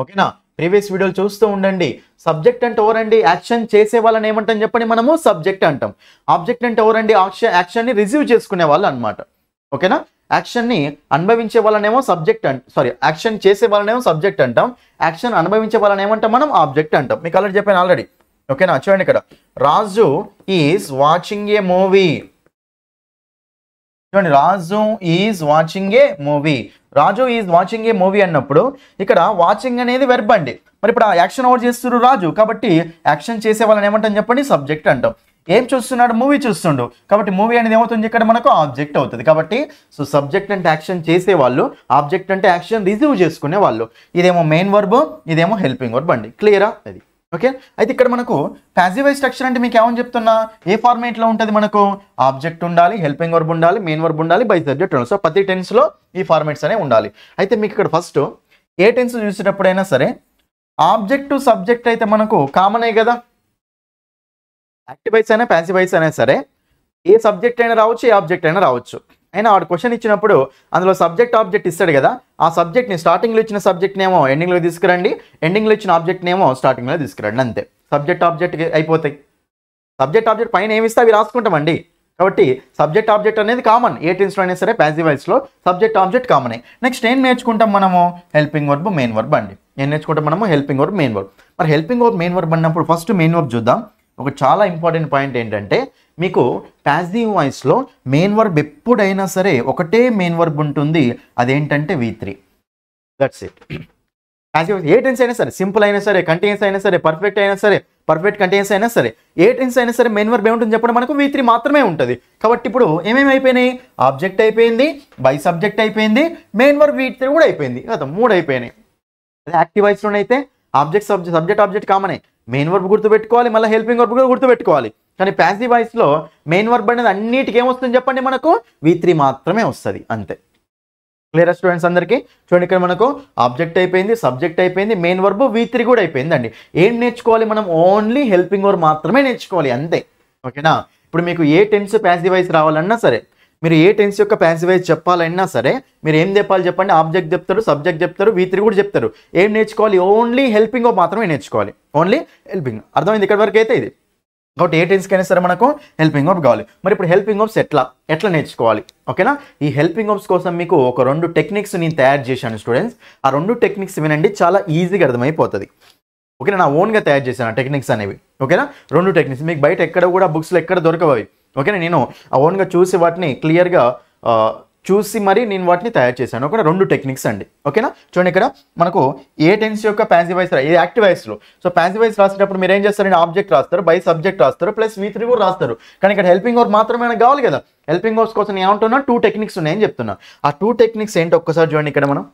ఓకేనా, ప్రీవియస్ వీడియోలు చూస్తూ ఉండండి. సబ్జెక్ట్ అంటే ఎవరండి? యాక్షన్ చేసే వాళ్ళని ఏమంటాం చెప్పండి? మనము సబ్జెక్ట్ అంటాం. ఆబ్జెక్ట్ అంటే ఎవరండి? యాక్షన్ని రిసీవ్ చేసుకునే వాళ్ళు అనమాట. ఓకేనా, యాక్షన్ని అనుభవించే వాళ్ళనేమో సబ్జెక్ట్ యాక్షన్ చేసే వాళ్ళనేమో సబ్జెక్ట్ అంటాం. యాక్షన్ అనుభవించే వాళ్ళని ఏమంటాం? మనం ఆబ్జెక్ట్ అంటాం. మీకు ఆల్రెడీ చెప్పాను ఆల్రెడీ. ఓకేనా, చూడండి ఇక్కడ Raju is watching a movie. చూడండి, Raju is watching a movie. Raju is watching a movie అన్నప్పుడు ఇక్కడ వాచింగ్ అనేది వెర్బ్ అండి. మరి ఇప్పుడు ఆ యాక్షన్ ఎవరు చేస్తున్నారు? రాజు. కాబట్టి యాక్షన్ చేసే వాళ్ళని ఏమంటాం చెప్పండి? సబ్జెక్ట్ అంటాం. ఏం చూస్తున్నాడు? మూవీ చూస్తుండు. కాబట్టి మూవీ అనేది ఏమవుతుంది? ఇక్కడ మనకు ఆబ్జెక్ట్ అవుతుంది. కాబట్టి సో సబ్జెక్ట్ అంటే యాక్షన్ చేసే వాళ్ళు, ఆబ్జెక్ట్ అంటే యాక్షన్ రిసీవ్ చేసుకునే వాళ్ళు. ఇదేమో మెయిన్ వర్బ్, ఇదేమో హెల్పింగ్ వర్బ్ అండి. క్లియరా? అది ఓకే. అయితే ఇక్కడ మనకు ప్యాసివైజ్ స్ట్రక్చర్ అంటే మీకు ఏమని చెప్తున్నా? ఏ ఫార్మేట్లో ఉంటుంది? మనకు ఆబ్జెక్ట్ ఉండాలి, హెల్పింగ్ వర్బ్ ఉండాలి, మెయిన్ వర్బ్ ఉండాలి, బై సబ్జెక్ట్ ఉండాలి. సో ప్రతి టెన్స్లో ఈ ఫార్మేట్స్ అనేవి ఉండాలి. అయితే మీకు ఇక్కడ ఫస్ట్ ఏ టెన్స్ చూసేటప్పుడైనా సరే ఆబ్జెక్ట్ సబ్జెక్ట్ అయితే మనకు కామనే కదా. యాక్టివైజ్ అయినా ప్యాసివైజ్ అయినా సరే ఏ సబ్జెక్ట్ అయినా రావచ్చు, ఏ ఆబ్జెక్ట్ అయినా రావచ్చు. అయినా వాడు క్వశ్చన్ ఇచ్చినప్పుడు అందులో సబ్జెక్ట్ ఆబ్జెక్ట్ ఇస్తాడు కదా. ఆ సబ్జెక్ట్ని స్టార్టింగ్లో ఇచ్చిన సబ్జెక్ట్ని ఏమో ఎండింగ్లో తీసుకురండి, ఎండింగ్లో ఇచ్చిన ఆబ్జెక్ట్ని ఏమో స్టార్టింగ్లో తీసుకురండి. అంతే. సబ్జెక్ట్ ఆబ్జెక్ట్ అయిపోతాయి. సబ్జెక్ట్ ఆబ్జెక్ట్ పైన ఏమి ఇస్తే అవి రాసుకుంటామండి. కాబట్టి సబ్జెక్ట్ ఆబ్జెక్ట్ అనేది కామన్, ఏ టెన్స్లో అయినా సరే ప్యాసివ్ వాయిస్లో సబ్జెక్ట్ ఆబ్జెక్ట్ కామనే. నెక్స్ట్ ఏం నేర్చుకుంటాం మనము? హెల్పింగ్ వర్బ్ మెయిన్ వర్బ్ అండి. ఏం నేర్చుకుంటాం మనము? Helping verb main verb. మరి హెల్పింగ్ వర్బ్ మెయిన్ వర్బ్ అన్నప్పుడు ఫస్ట్ మెయిన్ వర్బ్ చూద్దాం. ఒక చాలా ఇంపార్టెంట్ పాయింట్ ఏంటంటే మీకు ప్యాసివ్ వాయిస్లో మెయిన్ వర్బ్ ఎప్పుడైనా సరే ఒకటే మెయిన్ వర్బ్ ఉంటుంది, అదేంటంటే V3. That's it. ప్యాసివ్ ఏ టెన్స్ అయినా సరే, సింపుల్ అయినా సరే, కంటిన్యూస్ అయినా సరే, పర్ఫెక్ట్ అయినా సరే, పర్ఫెక్ట్ కంటిన్యూస్ అయినా సరే, ఏ టెన్స్ అయినా సరే మెయిన్ వర్బ్ ఏముంటుంది చెప్పండి? మనకు V3 మాత్రమే ఉంటుంది. కాబట్టి ఇప్పుడు ఏమేమి అయిపోయినాయి? ఆబ్జెక్ట్ అయిపోయింది, బై సబ్జెక్ట్ అయిపోయింది, మెయిన్ వర్బ్ V3 కూడా అయిపోయింది కదా, 3 అయిపోయినాయి. అదే యాక్టివ్ వాయిస్లోనైతే ఆబ్జెక్ట్ సబ్జెక్ట్ ఆబ్జెక్ట్ కామనే, మెయిన్ వర్బ్ గుర్తుపెట్టుకోవాలి, మళ్ళీ హెల్పింగ్ వర్బ్ కూడా గుర్తుపెట్టుకోవాలి. కానీ ప్యాసివ్ వాయిస్లో మెయిన్ వర్బ్ అనేది అన్నిటికీ ఏమొస్తుంది చెప్పండి? మనకు V3 మాత్రమే వస్తుంది, అంతే. క్లియర్ స్టూడెంట్స్ అందరికీ? చూడండి, ఇక్కడ మనకు ఆబ్జెక్ట్ అయిపోయింది, సబ్జెక్ట్ అయిపోయింది, మెయిన్ వర్బ్ V3 కూడా అయిపోయింది అండి. ఏం నేర్చుకోవాలి మనం? ఓన్లీ హెల్పింగ్ వర్బ్ మాత్రమే నేర్చుకోవాలి, అంతే. ఓకేనా? ఇప్పుడు మీకు ఏ టెన్స్ ప్యాసివ్ వాయిస్ రావాలన్నా సరే, మీరు ఏ టెన్స్ యొక్క ప్యాసివ్ వాయిస్ చెప్పాలన్నా సరే, మీరు ఏం చెప్పాలి చెప్పండి? ఆబ్జెక్ట్ చెప్తారు, సబ్జెక్ట్ చెప్తారు, V3 కూడా చెప్తారు. ఏం నేర్చుకోవాలి? ఓన్లీ హెల్పింగ్ వర్బ్ మాత్రమే నేర్చుకోవాలి, ఓన్లీ హెల్పింగ్. అర్థమైంది ఇక్కడ వరకు అయితే? ఇది కాబట్టి ఏ టెన్స్కైనా సరే మనకు హెల్పింగ్ వర్బ్ కావాలి. మరి ఇప్పుడు హెల్పింగ్ వర్బ్స్ ఎట్లా నేర్చుకోవాలి? ఓకేనా? ఈ హెల్పింగ్ వర్బ్స్ కోసం మీకు ఒక 2 టెక్నిక్స్ నేను తయారు చేశాను స్టూడెంట్స్. ఆ 2 టెక్నిక్స్ వినండి, చాలా ఈజీగా అర్థమైపోతుంది. ఓకేనా? నా ఓన్గా తయారు చేశాను టెక్నిక్స్ అనేవి. ఓకేనా? 2 టెక్నిక్స్ మీకు బయట ఎక్కడ కూడా బుక్స్లో ఎక్కడ దొరకవు. ఓకేనా? నేను ఆ ఓన్గా చూసి వాటిని క్లియర్గా చూసి మరి నేను వాటిని తయారు చేశాను. ఒక 2 టెక్నిక్స్ అండి. ఓకేనా? చూడండి, ఇక్కడ మనకు ఏ టెన్స్ యొక్క ప్యాసివ్ వాయిస్ ఏ యాక్టివ్ వాయిస్లో. సో ప్యాసివ్ వాయిస్ రాసేటప్పుడు మీరు ఏం చేస్తారంటే ఆబ్జెక్ట్ రాస్తారు, బై సబ్జెక్ట్ రాస్తారు, ప్లస్ V3 కూడా రాస్తారు. కానీ ఇక్కడ హెల్పింగ్ వర్బ్ మాత్రమే మనకు కావాలి కదా. హెల్పింగ్ వర్బ్స్ కోసం నేను ఏమంటున్నా? 2 టెక్నిక్స్ ఉన్నాయని చెప్తున్నా. ఆ 2 టెక్నిక్స్ ఏంటో ఒక్కసారి చూడండి. ఇక్కడ మనం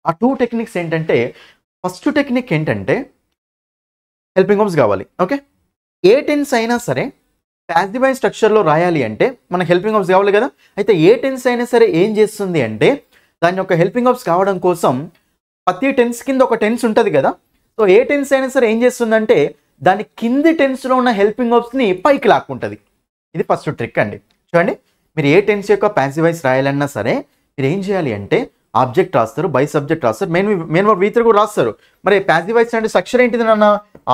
ఆ 2 టెక్నిక్స్ ఏంటంటే, ఫస్ట్ టెక్నిక్ ఏంటంటే హెల్పింగ్ వర్బ్స్ కావాలి. ఓకే? ఏ టెన్స్ అయినా సరే ప్యాసివ్ వాయిస్ స్ట్రక్చర్లో రాయాలి అంటే మనకు హెల్పింగ్ వర్బ్స్ కావాలి కదా. అయితే ఏ టెన్స్ అయినా సరే ఏం చేస్తుంది అంటే దాని యొక్క హెల్పింగ్ వర్బ్స్ కావడం కోసం ప్రతి టెన్స్ కింద ఒక టెన్స్ ఉంటుంది కదా. సో ఏ టెన్స్ అయినా సరే ఏం చేస్తుందంటే దాని కింది టెన్స్లో ఉన్న హెల్పింగ్ వర్బ్స్ని పైకి లాక్కుంటుంది. ఇది ఫస్ట్ ట్రిక్ అండి. చూడండి, మీరు ఏ టెన్స్ యొక్క ప్యాసివ్ వాయిస్ రాయాలన్నా సరే మీరు ఏం చేయాలి అంటే ఆబ్జెక్ట్ రాస్తారు, బై సబ్జెక్ట్ రాస్తారు, మెయిన్ వర్బ్ V3 కూడా రాస్తారు. మరి ప్యాసివ్ వాయిస్ అంటే స్ట్రక్చర్ ఏంటిది నాన్న?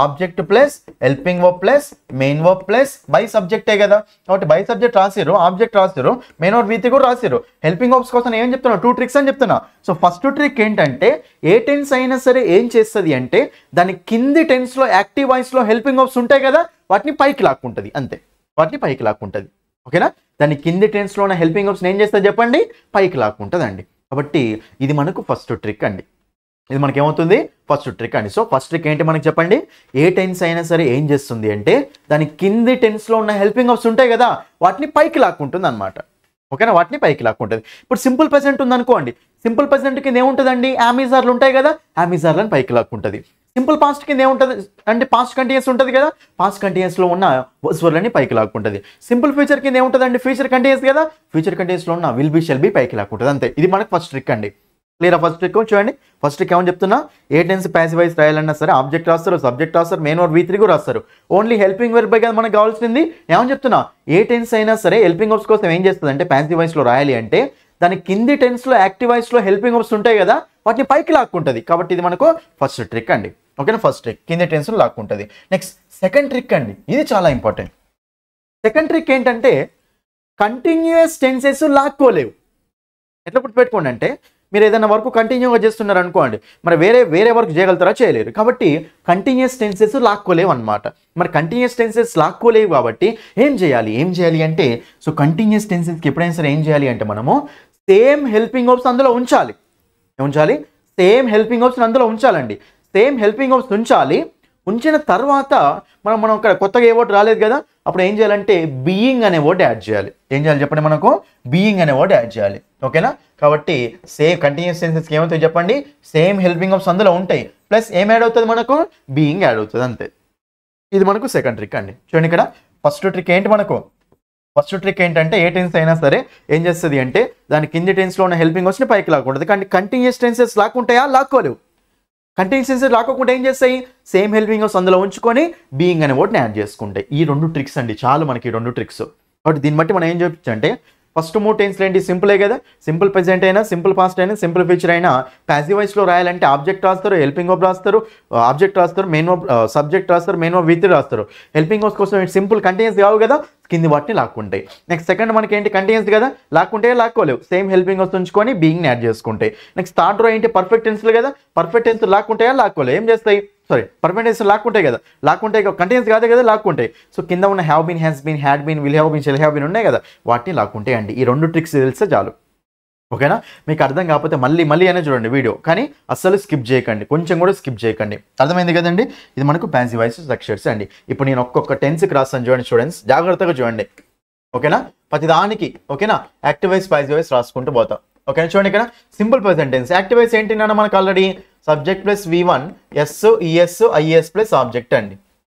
Object plus helping verb plus main verb plus by సబ్జెక్టే కదా. కాబట్టి బై సబ్జెక్ట్ రాసిరు, ఆబ్జెక్ట్ రాసిరు, మెయిన్ వర్బ్ V3 కూడా రాసిరు. హెల్పింగ్ వర్బ్స్ కోసం ఏం చెప్తున్నా? 2 ట్రిక్స్ అని చెప్తున్నా. సో ఫస్ట్ ట్రిక్ ఏంటంటే ఏ టెన్స్ అయినా సరే ఏం చేస్తుంది అంటే దాని కింది టెన్స్లో యాక్టివ్ వాయిస్లో హెల్పింగ్ వర్బ్స్ ఉంటాయి కదా, వాటిని పైకి లాక్కుంటుంది, అంతే. వాటిని పైకి లాక్కుంటుంది. ఓకేనా? దాని కింది టెన్స్లో ఉన్న హెల్పింగ్ వర్బ్స్ ఏం చేస్తుంది చెప్పండి? పైకి లాక్కుంటుంది అండి. కాబట్టి ఇది మనకు ఫస్ట్ ట్రిక్ అండి. ఇది మనకి ఏమవుతుంది? ఫస్ట్ ట్రిక్ అండి. సో ఫస్ట్ ట్రిక్ ఏంటి మనకి చెప్పండి? ఏ టెన్స్ అయినా సరే ఏం చేస్తుంది అంటే దాని కింది టెన్స్లో ఉన్న హెల్పింగ్ వర్బ్స్ ఉంటాయి కదా, వాటిని పైకి లాక్కుంటుంది అనమాట. ఓకేనా? వాటిని పైకి లాక్కుంటుంది. ఇప్పుడు సింపుల్ ప్రెజెంట్ ఉందనుకోండి, సింపుల్ ప్రెజెంట్ కింద ఏముంటుందండి? యామిజార్లు ఉంటాయి కదా, యామిజార్లను పైకి లాక్కుంటుంది. సింపుల్ పాస్ట్ కింద ఏముంటుంది అంటే పాస్ట్ కంటిన్యూస్ ఉంటుంది కదా, పాస్ట్ కంటిన్యూస్లో ఉన్న వర్డ్లని పైకి లాక్కుంటుంది. సింపుల్ ఫ్యూచర్ కింద ఏముంటుందండి? ఫ్యూచర్ కంటిన్యూస్ కదా, ఫ్యూచర్ కంటిన్యూస్లో ఉన్న విల్ బి షెల్ బి పైకి లాక్కుంటుంది, అంతే. ఇది మనకు ఫస్ట్ ట్రిక్ అండి. క్లియర్? ఫస్ట్ ట్రిక్ చూడండి. ఫస్ట్ ట్రిక్ ఏమని చెప్తున్నా? ఏ టెన్స్ ప్యాసివ్ వాయిస్ రాయాలన్నా సరే ఆబ్జెక్ట్ రాస్తారు, సబ్జెక్ట్ రాస్తారు, మెయిన్ వర్బ్ V3 కూడా రాస్తారు. ఓన్లీ హెల్పింగ్ వర్బ్ కదా మనకు కావాల్సింది. ఏమని చెప్తున్నా? ఏ టెన్స్ అయినా సరే హెల్పింగ్ వర్బ్స్ కోసం ఏం చేస్తుంది అంటే ప్యాసివ్ వాయిస్లో రాయాలి అంటే దాని కింది టెన్స్లో యాక్టివ్ వాయిస్లో హెల్పింగ్ వర్బ్స్ ఉంటాయి కదా, వాటిని పైకి లాక్కుంటుంది. కాబట్టి ఇది మనకు ఫస్ట్ ట్రిక్ అండి. ఓకేనా? ఫస్ట్ ట్రిక్ కింది టెన్స్లో లాక్కుంటుంది. నెక్స్ట్ సెకండ్ ట్రిక్ అండి, ఇది చాలా ఇంపార్టెంట్. సెకండ్ ట్రిక్ ఏంటంటే కంటిన్యూయస్ టెన్సెస్ లాక్కోలేవు. ఎట్లా గుర్తుపెట్టుకోండి అంటే మీరు ఏదైనా వర్క్ కంటిన్యూగా చేస్తున్నారు అనుకోండి, మరి వేరే వర్క్ చేయగలుగుతారా? చేయలేరు. కాబట్టి కంటిన్యూస్ టెన్సెస్ లాక్కోలేవు అనమాట. మరి కంటిన్యూస్ టెన్సెస్ లాక్కోలేవు కాబట్టి ఏం చేయాలి అంటే సో కంటిన్యూస్ టెన్సెస్కి ఎప్పుడైనా సరే ఏం చేయాలి అంటే మనము సేమ్ హెల్పింగ్ వర్బ్స్ అందులో ఉంచాలి. సేమ్ హెల్పింగ్ వర్బ్స్ అందులో ఉంచాలండి. సేమ్ హెల్పింగ్ వర్బ్స్ ఉంచాలి. ఉంచిన తర్వాత మనం ఇక్కడ కొత్తగా ఏ వర్డ్ రాలేదు కదా, అప్పుడు ఏం చేయాలంటే బీయింగ్ అనే వర్డ్ యాడ్ చేయాలి. ఏం చేయాలి చెప్పండి? మనకు బీయింగ్ అనే వర్డ్ యాడ్ చేయాలి. ఓకేనా? కాబట్టి సేమ్ కంటిన్యూస్ టెన్సెస్కి ఏమవుతుంది చెప్పండి? సేమ్ హెల్పింగ్ వర్బ్స్ అందులో ఉంటాయి, ప్లస్ ఏం యాడ్ అవుతుంది? మనకు బీయింగ్ యాడ్ అవుతుంది, అంతే. ఇది మనకు సెకండ్ ట్రిక్ అండి. చూడండి, ఇక్కడ ఫస్ట్ ట్రిక్ ఏంటి? మనకు ఫస్ట్ ట్రిక్ ఏంటంటే ఏ టెన్స్ అయినా సరే ఏం చేస్తుంది అంటే దాని కింది టెన్స్లో ఉన్న హెల్పింగ్ వర్బ్స్ని పైకి లాక్కుంటుంది. కానీ కంటిన్యూస్ టెన్సెస్ లాక్కుంటాయా? లాక్కోలేవు. కంటిన్యూస్ టెన్సెస్ లాక్కోకుండా ఏం చేస్తాయి? సేమ్ హెల్పింగ్ వర్బ్స్ అందులో ఉంచుకొని బీయింగ్ అనే వర్డ్ని యాడ్ చేసుకుంటాయి. ఈ 2 ట్రిక్స్ అండి చాలు మనకి, 2 ట్రిక్స్. కాబట్టి దీన్ని బట్టి మనం ఏం చెప్పచ్చు అంటే ఫస్ట్ 3 టెన్స్లు ఏంటి సింపులే కదా, సింపుల్ ప్రెజెంట్ అయినా సింపుల్ పాస్ట్ అయినా సింపుల్ ఫ్యూచర్ అయినా ప్యాసివ్ వాయిస్లో రాయాలంటే ఆబ్జెక్ట్ రాస్తారు, హెల్పింగ్ వర్బ్ రాస్తారు, ఆబ్జెక్ట్ రాస్తారు, మెయిన్ వర్బ్ సబ్జెక్ట్ రాస్తారు, మెయిన్ వర్బ్ విత్ రాస్తారు. హెల్పింగ్ వర్బ్స్ కోసం సింపుల్ కంటిన్యూస్ కావు కదా, కింది వాటిని లాక్కుంటాయి. నెక్స్ట్ సెకండ్ మనకి ఏంటి కంటిన్యూస్ కదా, లాక్కుంటే లాక్కోలేవు, సేమ్ హెల్పింగ్ వర్బ్స్ ఉంచుకొని బీయింగ్ యాడ్ చేసుకుంటాయి. నెక్స్ట్ థర్డ్ రో ఏంటి పర్ఫెక్ట్ టెన్స్లు కదా, పర్ఫెక్ట్ టెన్స్ లాక్కుంటాయా లాక్కోలేవు, ఏం చేస్తాయి సారీ పర్ఫెక్ట్ టెన్స్ లాక్కుంటాయి కదా, లాక్కుంటాయి కంటిన్యూస్ కాదే కదా లాక్కుంటాయి. సో కింద ఉన్న have been, has been, had been, will have been, shall have been ఉన్నాయి కదా, వాటిని లాక్కుంటాయి అండి. ఈ 2 ట్రిక్స్ తెలిస్తే చాలు. ఓకేనా, మీకు అర్థం కాకపోతే మళ్ళీ అయినా చూడండి వీడియో, కానీ అస్సలు స్కిప్ చేయకండి, కొంచెం కూడా స్కిప్ చేయకండి. అర్థమైంది కదండి, ఇది మనకు ప్యాసివ్ వాయిస్ స్ట్రక్చర్స్ అండి. ఇప్పుడు నేను ఒక్కొక్క టెన్స్కి రాస్తాను చూడండి స్టూడెంట్స్, జాగ్రత్తగా చూడండి. ఓకేనా, ప్రతిదానికి ఓకేనా యాక్టివ్ వాయిస్ ప్యాసివ్ వాయిస్ రాసుకుంటూ పోతాం. ఓకేనా, చూడండి ఇక్కడ simple present tense. Active voice ఏంటి నాన్న మనకు already subject plus V1 S ES IS plus object అండి,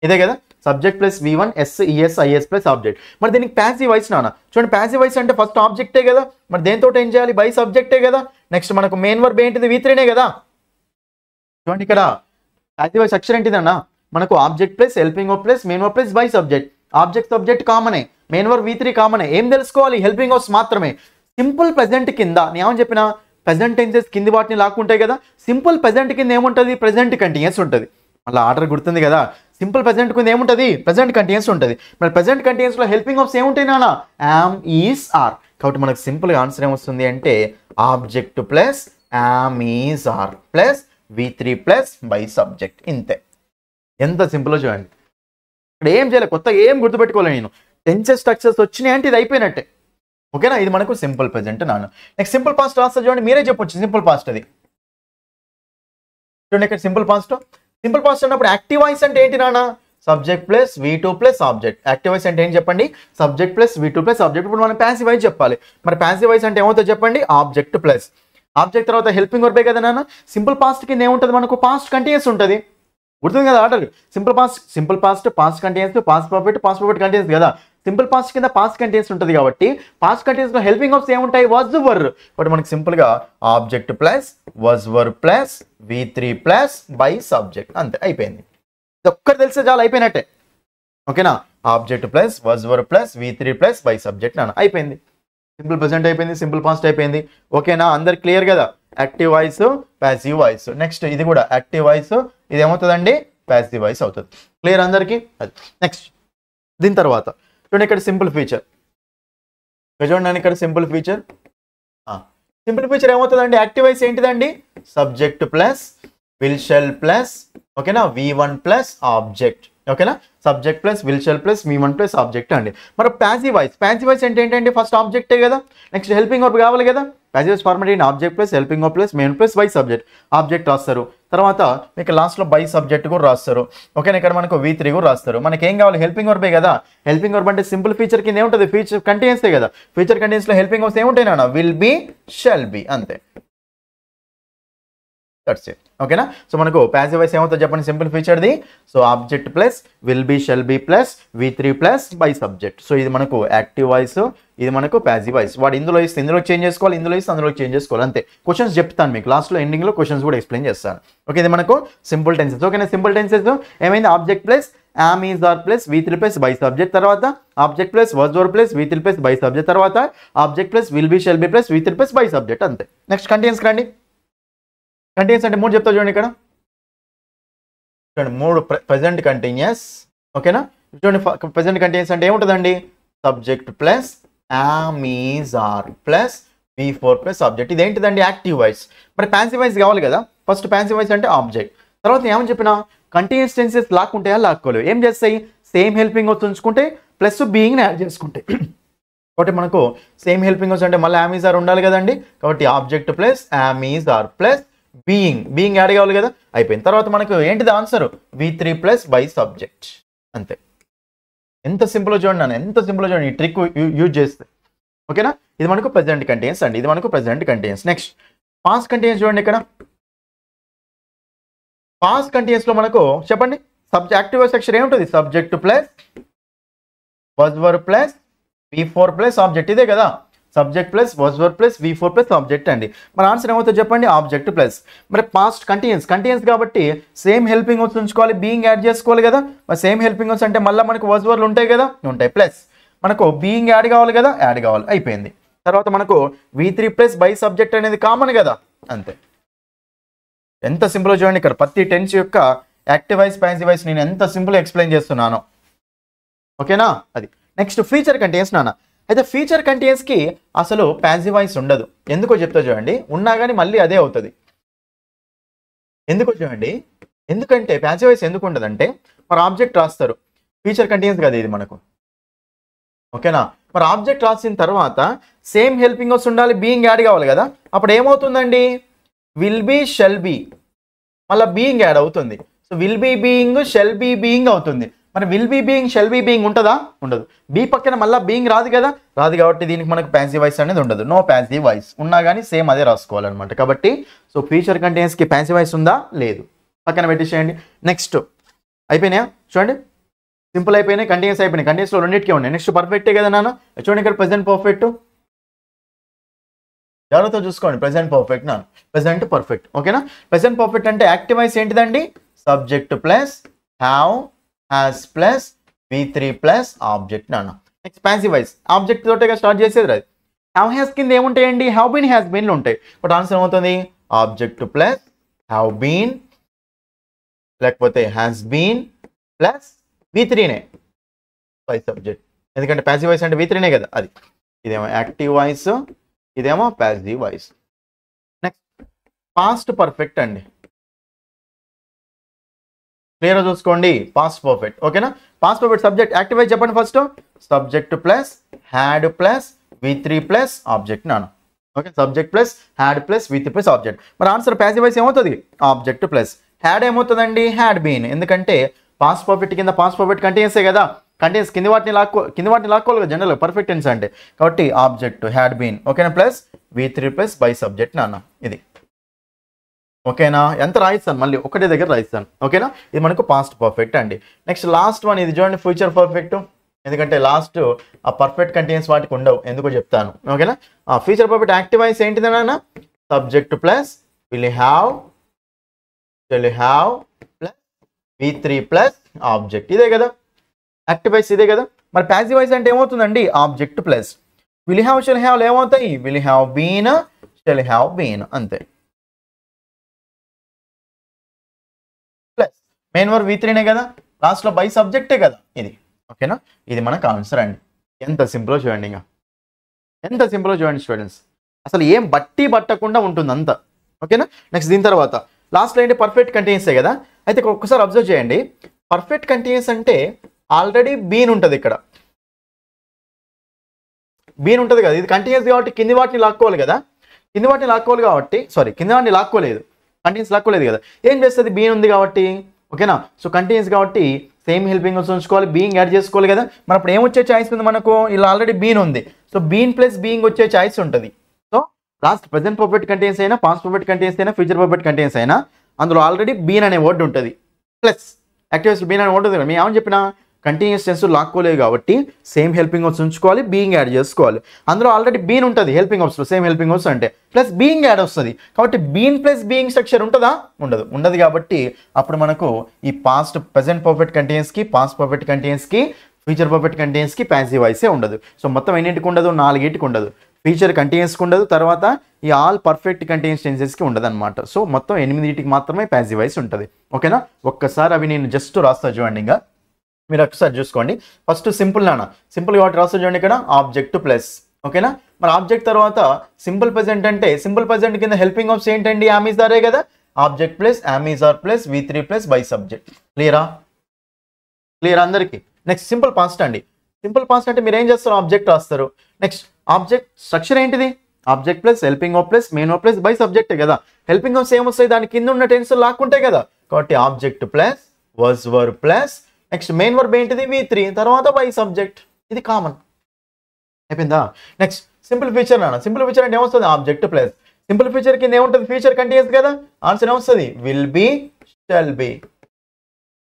ఇదే కదా subject plus V1 S ES IS plus object. మరి దీనికి ప్యాసివ్ వాయిస్ నాన్న, చూడండి ప్యాసివ్ వాయిస్ అంటే ఫస్ట్ ఆబ్జెక్టే కదా, మరి దేంతో ఏం చేయాలి బై సబ్జెక్టే కదా. నెక్స్ట్ మనకు మెయిన్ వర్బ్ ఏంటిది V3నే కదా. చూడండి ఇక్కడ ప్యాసివ్ వాయిస్ అక్షరం ఏంటిదన్న మనకు object plus helping verb plus main verb plus by subject. Object subject కామనే, మెయిన్ వర్బ్ V3 కామనే. ఏం తెలుసుకోవాలి హెల్పింగ్ వర్బ్స్ మాత్రమే. సింపుల్ ప్రెజెంట్ కింద నేను ఏమని చెప్పిన ప్రెజెంట్ టెన్సెస్ కింది వాటిని లాక్కుంటాయి కదా, సింపుల్ ప్రెజెంట్ కింద ఏముంటుంది ప్రెజెంట్ కంటిన్యూస్ ఉంటుంది. మళ్ళీ ఆర్డర్ గుర్తుంది కదా, సింపుల్ ప్రెజెంట్ కింద ఏముంటుంది ప్రెజెంట్ కంటిన్యూస్ ఉంటుంది. మరి ప్రెజెంట్ కంటిన్యూస్లో హెల్పింగ్ వర్బ్స్ ఏముంటాయి నాన్న యామ్ ఈస్ ఆర్. కాబట్టి మనకు సింపుల్గా ఆన్సర్ ఏమొస్తుంది అంటే object plus am is are plus V3 plus by subject. ఇంతే, ఎంత సింపుల్ చూడండి. ఇక్కడ ఏం చేయాలి కొత్తగా ఏం గుర్తుపెట్టుకోవాలి నేను, టెన్సెస్ స్ట్రక్చర్స్ వచ్చినాయి అంటే ఇది అయిపోయినట్టే. ఓకేనా, ఇది మనకు సింపుల్ ప్రెజెంట్ నాన్న. నెక్స్ట్ సింపుల్ పాస్ట్ రాస్తా చూడండి, మీరే చెప్పొచ్చు సింపుల్ పాస్ట్ అది. చూడండి ఇక్కడ సింపుల్ పాస్ట్. సింపుల్ పాస్ట్ అన్నప్పుడు యాక్టివ్ వాయిస్ అంటే ఏంటి నాన్న subject plus V2 plus object. Active voice అంటే ఏంటి చెప్పండి subject plus V2 plus object. ఇప్పుడు మనం ప్యాసివ్ వాయిస్ చెప్పాలి. మరి ప్యాసివ్ వాయిస్ అంటే ఏమవుతుందో చెప్పండి ఆబ్జెక్ట్ ప్లస్ ఆబ్జెక్ట్ తర్వాత హెల్పింగ్ వర్బే కదా నాన్న. సింపుల్ పాస్ట్ కింద ఏముంటుంది మనకు పాస్ట్ కంటిన్యూస్ ఉంటుంది, గుర్తుంది కదా order. Simple past past continuous, past perfect continuous కదా. సింపుల్ పాస్ట్ కింద పాస్ట్ కంటిన్యూస్ ఉంటుంది కాబట్టి పాస్ట్ కంటిన్యూస్లో హెల్పింగ్ వర్బ్స్ ఏముంటాయి వాజ్ వర్. కాబట్టి మనకి సింపుల్గా object plus was were plus V3 plus by subject, అంతే అయిపోయింది. ఇది ఒక్కటి తెలిస్తే చాలా అయిపోయినట్టే. ఓకేనా, object plus was were plus V3 plus by subject నాన్న అయిపోయింది. సింపుల్ ప్రెజెంట్ అయిపోయింది, సింపుల్ పాస్ట్ అయిపోయింది. ఓకేనా, అందరు క్లియర్ కదా. Active voice passive voice. Next ఇది కూడా యాక్టివ్ వాయిస్, ఇది ఏమవుతుందండి ప్యాసివ్ వాయిస్ అవుతుంది. క్లియర్ అందరికీ. అది నెక్స్ట్ దీని తర్వాత చూడండి ఇక్కడ సింపుల్ ఫీచర్. చూడండి ఇక్కడ సింపుల్ ఫీచర్. సింపుల్ ఫీచర్ ఏమవుతుందండి యాక్టివ్ వాయిస్ ఏంటిదండి subject plus will shall plus ఓకేనా V1 ప్లస్ ఆబ్జెక్ట్. ఓకేనా, subject plus will shall plus V1 plus object అండి. మరి ప్యాసివ్ వాయిస్ అంటే ఏంటంటే ఫస్ట్ ఆబ్జెక్టే కదా, నెక్స్ట్ హెల్పింగ్ వర్బ్ కావాలి కదా. ప్యాసివ్ వాయిస్ ఫార్మాట్ ఏంటి object plus helping verb plus main plus by subject. Object రాస్తారు, తర్వాత మీకు లాస్ట్లో బై సబ్జెక్ట్ కూడా రాస్తారు. ఓకేనా, ఇక్కడ మనకు V3 కూడా రాస్తారు. మనకి ఏం కావాలి హెల్పింగ్ వర్బే కదా. హెల్పింగ్ వర్బ్ అంటే సింపుల్ ఫీచర్ కింద ఏముంటుంది ఫీచర్ కంటిన్యూసే కదా. ఫీచర్ కంటిన్యూస్లో హెల్పింగ్ వర్బ్స్ ఏముంటాయి నాన్న విల్ బి షెల్ బి, అంతే. That's it. ఓకేనా, సో మనకు ప్యాసివ్ వాయిస్ ఏమవుతుంది చెప్పండి సింపుల్ ఫీచర్ది. So object plus will be shall be plus V3 plus by subject. So ఇది మనకు యాక్టివ్ వాయిస్, ఇది మనకు ప్యాసివ్ వాయిస్. వాడు ఇందులో ఇస్తే ఇందులో చేంజ్ చేసుకోవాలి, ఇందులో ఇస్తే అందులో చేంజ్ చేసుకోవాలి, అంతే. క్వశ్చన్స్ చెప్తాను మీకు లాస్ట్లో ఎండింగ్లో క్వశ్చన్స్ కూడా ఎక్స్ప్లెయిన్ చేస్తాను. ఓకే, ఇది మనకు సింపుల్ టెన్సెస్. ఓకేనా, సింపుల్ టెన్సెస్ ఏమైంది object plus am is are plus V3 plus by subject, తర్వాత object plus was were plus V3 plus by subject, తర్వాత object plus will be shall be plus V3 plus by subject, అంతే. నెక్స్ట్ కంటిన్యూస్ రండి. కంటిన్యూస్ అంటే 3 చెప్తా చూడండి ఇక్కడ. చూడండి 3 ప్రెజెంట్ కంటిన్యూస్. ఓకేనా, చూడండి ప్రెజెంట్ కంటిన్యూస్ అంటే ఏముంటుందండి subject plus am is are plus V4 plus subject. ఇది ఏంటిదండి యాక్టివ్ వాయిస్. మరి ప్యాసివ్ వాయిస్ కావాలి కదా. ఫస్ట్ ప్యాసివ్ వాయిస్ అంటే ఆబ్జెక్ట్, తర్వాత ఏమని చెప్పినా కంటిన్యూస్ టెన్సెస్ లాక్కుంటాయా లాక్కోలేవు. ఏం చేస్తాయి సేమ్ హెల్పింగ్ వర్బ్స్ ఉంచుకుంటే ప్లస్ బీయింగ్ యాడ్ చేసుకుంటాయి. కాబట్టి మనకు సేమ్ హెల్పింగ్ వర్బ్స్ అంటే మళ్ళీ యామ్ ఈజ్ ఆర్ ఉండాలి కదండి. కాబట్టి object plus am is are plus being add కావాలి కదా, అయిపోయింది. తర్వాత మనకు ఏంటిది answer V3 plus by subject, అంతే. ఎంత సింపుల్ చూడండి నన్ను, ఎంత సింపుల్ చూడండి ఈ ట్రిక్ యూజ్ చేస్తే. ఓకేనా, ఇది మనకు ప్రెజెంట్ కంటిన్యూస్ అండి, ఇది మనకు present continuous. Next past continuous చూడండి ఇక్కడ. పాస్ట్ కంటిన్యూస్లో మనకు చెప్పండి యాక్టివ్ వాయిస్ సెక్షన్ ఏముంటుంది subject plus was were plus V4 plus object, ఇదే కదా subject plus was were plus V4 plus object అండి. మరి ఆన్సర్ ఏమవుతుంది చెప్పండి ఆబ్జెక్ట్ ప్లస్. మరి పాస్ట్ కంటిన్యూస్ కాబట్టి సేమ్ హెల్పింగ్ వర్బ్స్ ఉంచుకోవాలి, బీయింగ్ యాడ్ చేసుకోవాలి కదా. మరి సేమ్ హెల్పింగ్ వర్బ్స్ అంటే మళ్ళీ మనకు వాజ్ వర్లు ఉంటాయి కదా, ఉంటాయి. ప్లస్ మనకు బీయింగ్ యాడ్ కావాలి కదా, యాడ్ కావాలి, అయిపోయింది. తర్వాత మనకు V3 ప్లస్ బై సబ్జెక్ట్ అనేది కామన్ కదా, అంతే. ఎంత సింపుల్ చూడండి ఇక్కడ ప్రతి టెన్స్ యొక్క యాక్టివ్ వాయిస్ ప్యాసివ్ వాయిస్ నేను ఎంత సింపుల్ ఎక్స్ప్లెయిన్ చేస్తున్నాను. ఓకేనా, అది. నెక్స్ట్ ఫీచర్ కంటిన్యూస్ నాన్న. అయితే ఫీచర్ కంటిన్యూస్కి అసలు ప్యాసివ్ వాయిస్ ఉండదు. ఎందుకో చెప్తా చూడండి, ఉన్నా కానీ మళ్ళీ అదే అవుతుంది. ఎందుకో చూడండి, ఎందుకంటే ప్యాసివ్ వాయిస్ ఎందుకు ఉండదంటే మరి ఆబ్జెక్ట్ రాస్తారు, ఫీచర్ కంటిన్యూస్ కదా ఇది మనకు. ఓకేనా, మరి ఆబ్జెక్ట్ రాసిన తర్వాత సేమ్ హెల్పింగ్ వర్బ్స్ ఉండాలి, బీయింగ్ యాడ్ కావాలి కదా. అప్పుడు ఏమవుతుందండి, విల్ బీ షెల్ బీ మళ్ళీ బీయింగ్ యాడ్ అవుతుంది. So will be being shall be being అవుతుంది. మరి will be being shall be being ఉంటుందా, ఉండదు. బీ పక్కన మళ్ళీ బీయింగ్ రాదు కదా, రాదు కాబట్టి దీనికి మనకు ప్యాసివ్ వాయిస్ అనేది ఉండదు. No passive voice. ఉన్నా కానీ సేమ్ అదే రాసుకోవాలన్నమాట. కాబట్టి సో ఫ్యూచర్ కంటిన్యూస్కి ప్యాసివ్ వాయిస్ ఉందా, లేదు, పక్కన పెట్టేసేయండి. నెక్స్ట్ అయిపోయినాయా చూడండి, సింపుల్ అయిపోయినాయి, కంటిన్యూస్ అయిపోయినాయి. కంటిన్యూస్లో రెండింటికే ఉన్నాయి. నెక్స్ట్ పర్ఫెక్టే కదా నాన్న. చూడండి ఇక్కడ ప్రెజెంట్ పర్ఫెక్ట్, ఎవరితో చూసుకోండి, ప్రెజెంట్ పర్ఫెక్ట్ నాన్న, ప్రెజెంట్ పర్ఫెక్ట్. ఓకేనా, ప్రెజెంట్ పర్ఫెక్ట్ అంటే యాక్టివ్ వాయిస్ ఏంటిదండి, subject plus have has plus V3 plus object నాన్న. నెక్స్ట్ ప్యాసివ్ వాయిస్ ఆబ్జెక్ట్ తోటగా స్టార్ట్ చేసేది రాదు. హ్యావ్ హ్యాస్ కింద ఏముంటాయండి, హ్యావ్ బీన్ హ్యాస్ బీన్లు ఉంటాయి. బట్ ఆన్సర్ ఏమవుతుంది, ఆబ్జెక్ట్ ప్లస్ హ్యావ్ బీన్ లేకపోతే హ్యాస్ బీన్ ప్లస్ V3నే బై సబ్జెక్ట్. ఎందుకంటే ప్యాసివ్ వాయిస్ అంటే V3నే కదా, అది. ఇదేమో యాక్టివ్ వాయిస్, ఇదేమో passive voice. Next past perfect అండి, క్లియర్ చూసుకోండి, పాస్ట్ పర్ఫెక్ట్. ఓకేనా, past perfect subject active voice చెప్పండి first, subject plus had plus V3 plus object నాన్న. Okay, subject plus had plus V3 plus object. మరి ఆన్సర్ ప్యాసివ్ వాయిస్ ఏమవుతుంది, ఆబ్జెక్ట్ ప్లస్ హ్యాడ్ ఏమవుతుందండి, హ్యాడ్ బీన్. ఎందుకంటే పాస్ట్ పర్ఫెక్ట్ కింద పాస్ట్ పర్ఫెక్ట్ కంటిన్యూసే కదా, కంటిన్యూస్ కింది వాటిని లాక్కోవాలి కదా జనరల్ పర్ఫెక్ట్ టెన్స్ అంటే. కాబట్టి ఆబ్జెక్ట్ హ్యాడ్ బీన్. ఓకేనా, plus V3 plus by subject నాన్న, ఇది. ఓకేనా, ఎంత రాయిస్తాను మళ్ళీ ఒకటే దగ్గర రాయిస్తాను. ఓకేనా, ఇది మనకు పాస్ట్ పర్ఫెక్ట్ అండి. నెక్స్ట్ లాస్ట్ వన్ ఇది చూడండి, ఫ్యూచర్ పర్ఫెక్ట్. ఎందుకంటే లాస్ట్ ఆ పర్ఫెక్ట్ కంటిన్యూస్ వాటికి ఉండవు, ఎందుకో చెప్తాను. ఓకేనా, ఫ్యూచర్ పర్ఫెక్ట్ యాక్టివ్ వాయిస్ ఏంటిదన్నా, subject plus will have plus V3 plus object. ఇదే కదా యాక్టివ్ వాయిస్, ఇదే కదా. మరి ప్యాసివ్ వాయిస్ అంటే ఏమవుతుందండి, object plus will have shall have ఏమవుతాయి, will have been shall have been, అంతే. ప్లస్ మెయిన్ వర్బ్ V3నే కదా, లాస్ట్లో బై సబ్జెక్టే కదా, ఇది. ఓకేనా, ఇది మనకు ఆన్సర్ అండి. ఎంత సింపుల్ చూడండి, ఇంకా ఎంత సింపుల్ చూడండి స్టూడెంట్స్, అసలు ఏం బట్టి పట్టకుండా ఉంటుంది అంతా. ఓకేనా, నెక్స్ట్ దీని తర్వాత లాస్ట్లో ఏంటి, పర్ఫెక్ట్ కంటిన్యూసే కదా. అయితే ఒక్కసారి అబ్జర్వ్ చేయండి, పర్ఫెక్ట్ కంటిన్యూస్ అంటే ఆల్రెడీ బీన్ ఉంటుంది, ఇక్కడ బీన్ ఉంటుంది కదా. ఇది కంటిన్యూస్ కాబట్టి కింది వాటిని లాక్కోవాలి కదా, కింది వాటిని లాక్కోవాలి కాబట్టి, కింది వాటిని లాక్కోలేదు, కంటిన్యూస్ లాక్కోలేదు కదా. ఏం చేస్తుంది, బీన్ ఉంది కాబట్టి. ఓకేనా, సో కంటిన్యూస్ కాబట్టి సేమ్ హెల్పింగ్ వర్బ్స్ ఉంచుకోవాలి, బీయింగ్ యాడ్ చేసుకోవాలి కదా. మరి అప్పుడు ఏమొచ్చే ఛాయిస్ ఉంది మనకు, ఇలా ఆల్రెడీ బీన్ ఉంది. సో బీన్ ప్లస్ బీయింగ్ వచ్చే ఛాయిస్ ఉంటుంది. So last present perfect continuous అయినా, పాస్ట్ పర్ఫెక్ట్ కంటిన్యూస్ అయినా, ఫ్యూచర్ పర్ఫెక్ట్ కంటిన్యూస్ అయినా అందులో ఆల్రెడీ బీన్ అనే వర్డ్ ఉంటుంది, ప్లస్ యాక్టివ్స్ బీన్ అనే వర్డ్ ఉంటుంది. మేము ఏమని చెప్పినా కంటిన్యూస్ టెన్స్ లాక్కోలేదు కాబట్టి సేమ్ హెల్పింగ్ వర్బ్స్ ఉంచుకోవాలి, బీయింగ్ యాడ్ చేసుకోవాలి. అందులో ఆల్రెడీ బీన్ ఉంటుంది హెల్పింగ్ వర్బ్స్లో, సేమ్ హెల్పింగ్ వర్బ్స్ అంటే ప్లస్ బీయింగ్ యాడ్ వస్తుంది. కాబట్టి బీన్ ప్లస్ బీయింగ్ స్ట్రక్చర్ ఉంటుందా, ఉండదు కాబట్టి అప్పుడు మనకు ఈ పాస్ట్ ప్రెజెంట్ పర్ఫెక్ట్ కంటిన్యూస్కి, పాస్ట్ పర్ఫెక్ట్ కంటిన్యూస్కి, ఫ్యూచర్ పర్ఫెక్ట్ కంటిన్యూస్కి ప్యాసివ్ వాయిసే ఉండదు. సో మొత్తం ఎన్నింటికి ఉండదు, 4కి ఉండదు. ఫ్యూచర్ కంటిన్యూస్కి ఉండదు, తర్వాత ఈ ఆల్ పర్ఫెక్ట్ కంటిన్యూస్ టెన్సెస్కి ఉండదు అనమాట. సో మొత్తం 8కి మాత్రమే ప్యాసివ్ వాయిస్ ఉంటుంది. ఓకేనా, ఒక్కసారి అవి నేను జస్ట్ రాస్తా చూడండి, ఇంకా మీరు ఒకసారి చూసుకోండి. ఫస్ట్ సింపుల్ నాన్న, సింపుల్ కాబట్టి రాస్తా చూడండి ఇక్కడ, ఆబ్జెక్ట్ ప్లస్. ఓకేనా, మరి ఆబ్జెక్ట్ తర్వాత సింపుల్ ప్రెజెంట్ అంటే సింపుల్ ప్రెజెంట్ కింద హెల్పింగ్ వర్బ్స్ ఏంటండి, యామ్ ఈజ్ ఆరే కదా. Object plus am is are plus V3 plus by subject. Clear అందరికీ. నెక్స్ట్ సింపుల్ పాస్ట్ అండి. సింపుల్ పాస్ట్ అంటే మీరు ఏం చేస్తారు, ఆబ్జెక్ట్ రాస్తారు. నెక్స్ట్ ఆబ్జెక్ట్ స్ట్రక్చర్ ఏంటిది, object plus helping verb plus main verb plus by సబ్జెక్టే కదా. హెల్పింగ్ వర్బ్స్ ఏమొస్తాయి, దాని కింద ఉన్న టెన్స్ లాక్కుంటాయి కదా. కాబట్టి object plus was verb plus next main verb ఏంటిది, V3, తర్వాత బై సబ్జెక్ట్. ఇది కామన్ అయిపోయిందా. నెక్స్ట్ సింపుల్ ఫ్యూచర్ నాన్న, సింపుల్ ఫ్యూచర్ అంటే ఏమొస్తుంది, ఆబ్జెక్ట్ ప్లస్ సింపుల్ ఫ్యూచర్ కింద ఏముంటుంది, ఫ్యూచర్ కంటిన్యూస్ కదా. ఆన్సర్ ఏమొస్తుంది, will be shall be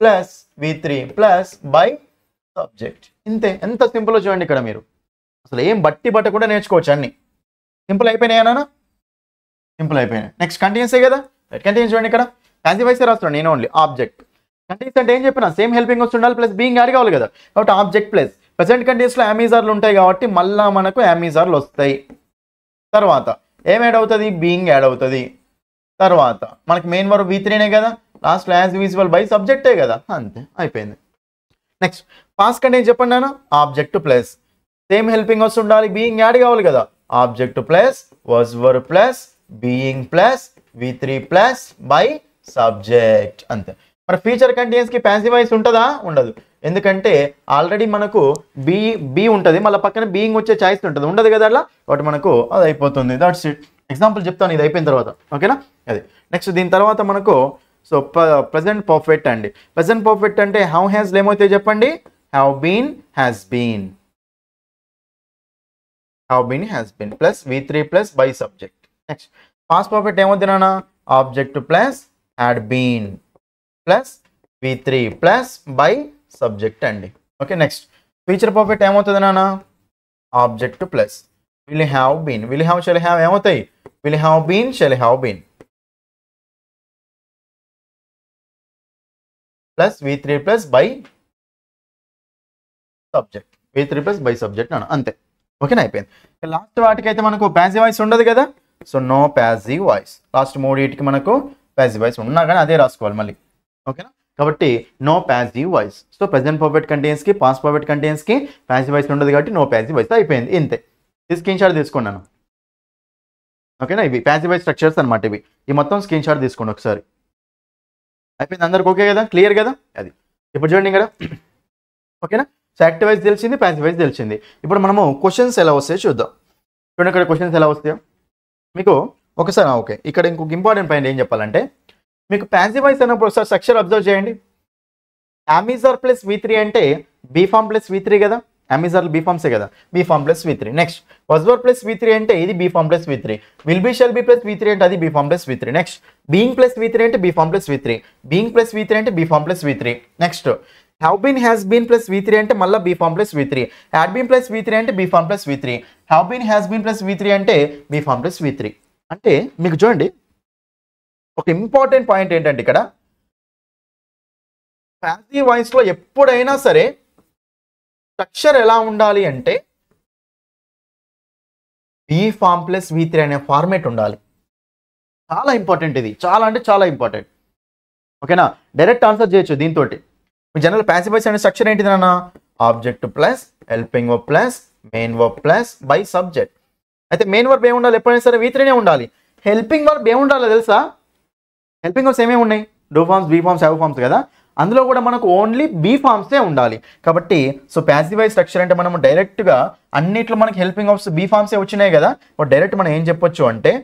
plus V3 plus by subject. ఇంతే, ఎంత సింపుల్ చూడండి ఇక్కడ. మీరు అసలు ఏం బట్టి పట్టకుండా నేర్చుకోవచ్చు, అన్ని సింపుల్ అయిపోయినాయా నాన్న, సింపుల్ అయిపోయినాయి. నెక్స్ట్ కంటిన్యూసే కదా, కంటిన్యూస్ చూడండి ఇక్కడ, ప్యాసివ్ వాయిస్ రాస్తున్నాను నేను ఓన్లీ. ఆబ్జెక్ట్ కంటిన్యూస్ అంటే ఏం చెప్పినా సేమ్ హెల్పింగ్ వర్బ్స్ ఉండాలి, ప్లస్ బీయింగ్ యాడ్ కావాలి కదా. కాబట్టి ఆబ్జెక్ట్ ప్లస్ ప్రెసెంట్ కంటిన్యూస్లో యామ్ ఈజ్ ఆర్లు ఉంటాయి కాబట్టి మళ్ళీ మనకు యామ్ ఈజ్ ఆర్లు వస్తాయి. తర్వాత ఏం యాడ్ అవుతుంది, బీయింగ్ యాడ్ అవుతుంది. తర్వాత మనకి మెయిన్ వర్బ్ V3నే కదా, లాస్ట్ యాజ్ యూజువల్ బై సబ్జెక్టే కదా, అంతే అయిపోయింది. నెక్స్ట్ పాస్ట్ కంటిన్యూస్ చెప్పండి నాన్న, object plus same helping verbs ఉండాలి, బీయింగ్ యాడ్ కావాలి కదా, object plus was verb plus being plus V3 plus by subject అంతే. మరి ఫ్యూచర్ కంటిన్యూస్ కి ప్యాసివ్ వాయిస్ ఉంటుందా, ఉండదు. ఎందుకంటే ఆల్రెడీ మనకు బి ఉంటుంది, మళ్ళీ పక్కన బీయింగ్ వచ్చే ఛాయిస్ ఉంటుంది, ఉండదు కదా అట్లా, కాబట్టి మనకు అది అయిపోతుంది. That's it. ఎగ్జాంపుల్ చెప్తాను ఇది అయిపోయిన తర్వాత, ఓకేనా. అది నెక్స్ట్ దీని తర్వాత మనకు సో ప్రెజెంట్ పర్ఫెక్ట్ అండి. ప్రెజెంట్ పర్ఫెక్ట్ అంటే హౌ హ్యాస్ ఏమవుతాయి చెప్పండి, have been has been, have been has been plus V3 plus by subject. Next past perfect ఏమవుతుంది నాన్న, object plus had been plus V3 plus by subject అండి. ఓకే నెక్స్ట్ ఫ్యూచర్ పర్ఫెక్ట్ ఏమవుతుంది నాన్న, object plus will have been, will have shall have ఏమవుతాయి, will have been shall have been plus V3 plus by subject, V3 plus by subject అన్న అంతే. ఓకేనా అయిపోయింది. లాస్ట్ వాటికైతే మనకు ప్యాసివ్ వాయిస్ ఉండదు కదా, so no passive voice. Last మూడింటికి మనకు ప్యాసివ్ వాయిస్ ఉన్నా కానీ అదే రాసుకోవాలి మళ్ళీ, ఓకేనా. కాబట్టి no passive voice. So present perfect కంటిన్యూస్కి పాస్ట్ పర్ఫెక్ట్ కంటిన్యూస్కి ప్యాసివ్ వాయిస్ ఉండదు కాబట్టి నో ప్యాసివ్ వాయిస్ అయిపోయింది ఇంతే. ఇది స్క్రీన్ షాట్ తీసుకున్నాను, ఓకేనా. ఇవి ప్యాసివ్ వాయిస్ స్ట్రక్చర్స్ అనమాట, ఇవి ఈ మొత్తం స్క్రీన్ షాట్ తీసుకోండి ఒకసారి. అయిపోయింది, అందరికి ఓకే కదా, క్లియర్ కదా. అది ఇప్పుడు చూడండి ఇక్కడ, ఓకేనా. సో యాక్టివ్ వాయిస్ తెలిసింది, ప్యాసివ్ వాయిస్ తెలిసింది. ఇప్పుడు మనము క్వశ్చన్స్ ఎలా వస్తాయో చూద్దాం. చూడండి ఇక్కడ క్వశ్చన్స్ ఎలా వస్తాయో మీకు ఒకసారి. ఓకే ఇక్కడ ఇంకొక ఇంపార్టెంట్ పాయింట్ ఏం చెప్పాలంటే, మీకు ప్యాసివ్ వాయిస్ అన్నప్పుడు ఒకసారి స్ట్రక్చర్ అబ్జర్వ్ చేయండి. అమిజార్ ప్లస్ V3 అంటే బీ ఫామ్ ప్లస్ V3 కదా, అమిజార్ బీ ఫామ్సే కదా, be form plus V3. Next was were plus V3 అంటే ఇది be form plus V3. Will be shall be plus V3 అంటే అది be form plus V3. Next being plus V3 అంటే be form plus V3, being plus V3 అంటే be form plus V3. Next have been has been plus V3 అంటే మళ్ళీ be form plus V3, had been plus V3 అంటే be form plus V3, have been has been plus V3 అంటే బీ ఫామ్ ప్లస్ V3. అంటే మీకు చూడండి ఒక ఇంపార్టెంట్ పాయింట్ ఏంటంటే ఇక్కడ ప్యాసివ్ వాయిస్ లో ఎప్పుడైనా సరే స్ట్రక్చర్ ఎలా ఉండాలి అంటే బీ ఫామ్ ప్లస్ V3 అనే ఫార్మేట్ ఉండాలి. చాలా ఇంపార్టెంట్ ఇది, చాలా అంటే చాలా ఇంపార్టెంట్, ఓకేనా. డైరెక్ట్ ఆన్సర్ చేయొచ్చు దీంతో. జనరల్ ప్యాసివ్ వాయిస్ అనే స్ట్రక్చర్ ఏంటిది నాన్న, object plus helping verb plus main verb plus by subject. అయితే మెయిన్ వర్బ్ ఏమి ఉండాలి, ఎప్పుడైనా సరే V3నే ఉండాలి. హెల్పింగ్ వర్బ్ ఏమి ఉండాలో తెలుసా, హెల్పింగ్ వర్బ్స్ ఏమేమి ఉన్నాయి, do forms, be forms, have forms కదా, అందులో కూడా మనకు ఓన్లీ బీ ఫార్మ్సే ఉండాలి. కాబట్టి సో ప్యాసివ్ వాయిస్ స్ట్రక్చర్ అంటే మనం డైరెక్ట్గా అన్నిట్లో మనకి హెల్పింగ్ వర్బ్స్ బీ ఫార్మ్సే వచ్చినాయి కదా, డైరెక్ట్ మనం ఏం చెప్పొచ్చు అంటే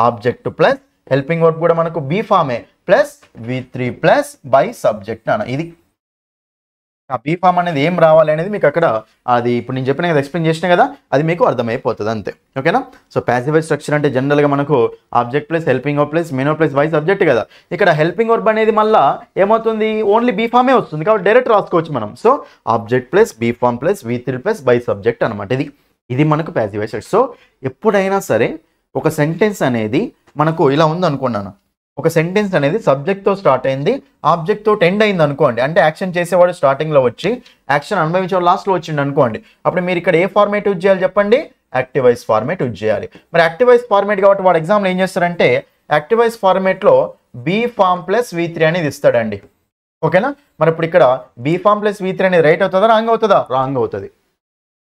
ఆబ్జెక్ట్ ప్లస్ హెల్పింగ్ వర్బ్ కూడా మనకు బీ ఫామే plus V3 plus by subject అన్న. ఇది ఆ బీ ఫామ్ అనేది ఏం రావాలి అనేది మీకు అక్కడ అది ఇప్పుడు నేను చెప్పిన కదా, ఎక్స్ప్లెయిన్ చేసిన కదా, అది మీకు అర్థమైపోతుంది అంతే, ఓకేనా. సో ప్యాసివ్ వాయిస్ స్ట్రక్చర్ అంటే జనరల్గా మనకు object plus helping verb plus main verb plus by subject కదా. ఇక్కడ హెల్పింగ్ వర్బ్ అనేది మళ్ళీ ఏమవుతుంది, ఓన్లీ బీ ఫామే వస్తుంది కాబట్టి డైరెక్ట్ రాసుకోవచ్చు మనం. So object plus be form plus V3 plus by subject అనమాట. ఇది మనకు ప్యాసివ్ వాయిస్ స్ట్రక్చర్. సో ఎప్పుడైనా సరే ఒక సెంటెన్స్ అనేది మనకు ఇలా ఉంది అనుకున్నాను, ఒక సెంటెన్స్ అనేది సబ్జెక్ట్తో స్టార్ట్ అయింది, ఆబ్జెక్ట్తో ఎండ్ అయింది అనుకోండి, అంటే యాక్షన్ చేసేవాడు స్టార్టింగ్లో వచ్చి యాక్షన్ అనుభవించేవాడు లాస్ట్లో వచ్చిండు అనుకోండి, అప్పుడు మీరు ఇక్కడ ఏ ఫార్మేట్ యూజ్ చేయాలి చెప్పండి, యాక్టివ్ వాయిస్ ఫార్మేట్ యూజ్ చేయాలి. మరి యాక్టివ్ వాయిస్ ఫార్మేట్ కాబట్టి వాడు ఎగ్జామ్లో ఏం చేస్తారంటే యాక్టివ్ వాయిస్ ఫార్మేట్లో బీ ఫామ్ ప్లస్ V3 అనేది ఇస్తాడండి, ఓకేనా. మరి ఇప్పుడు ఇక్కడ బీ ఫామ్ ప్లస్ V3 అనేది రైట్ అవుతుందా, రాంగ్ అవుతుందా, రాంగ్ అవుతుంది.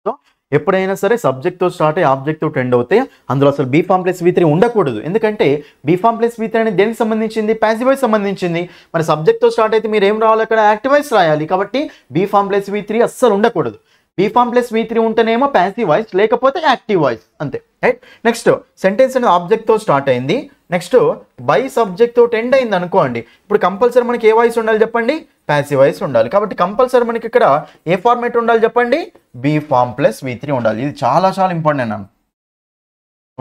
సో ఎప్పుడైనా సరే సబ్జెక్ట్తో స్టార్ట్ అయ్యి ఆబ్జెక్ట్తో ఎండ్ అవుతే అందులో అసలు బీ ఫామ్ ప్లస్ V3 ఉండకూడదు. ఎందుకంటే బీ ఫామ్ ప్లస్ V3 అనేది దేనికి సంబంధించింది, ప్యాసివ్ వాయిస్ సంబంధించింది. మరి సబ్జెక్ట్తో స్టార్ట్ అయితే మీరు ఏం రావాలి, అక్కడ యాక్టివ్ వాయిస్ రాయాలి. కాబట్టి బీ ఫామ్ ప్లస్ V3 అస్సలు ఉండకూడదు. బీ ఫామ్ ప్లస్ V3 ఉంటేనేమో ప్యాసివ్ వాయిస్, లేకపోతే యాక్టివ్ వాయిస్ అంతే, రైట్. నెక్స్ట్ సెంటెన్స్ అనేది ఆబ్జెక్ట్తో స్టార్ట్ అయింది, నెక్స్ట్ బై సబ్జెక్ట్తో ఎండ్ అయింది అనుకోండి, ఇప్పుడు కంపల్సరీ మనకి ఏ వాయిస్ ఉండాలి చెప్పండి, ప్యాసివ్ వాయిస్ ఉండాలి. కాబట్టి కంపల్సరీ మనకి ఇక్కడ ఏ ఫార్మేట్ ఉండాలి చెప్పండి, బీ ఫామ్ ప్లస్ V3 ఉండాలి. ఇది చాలా చాలా ఇంపార్టెంట్ అన్నాను,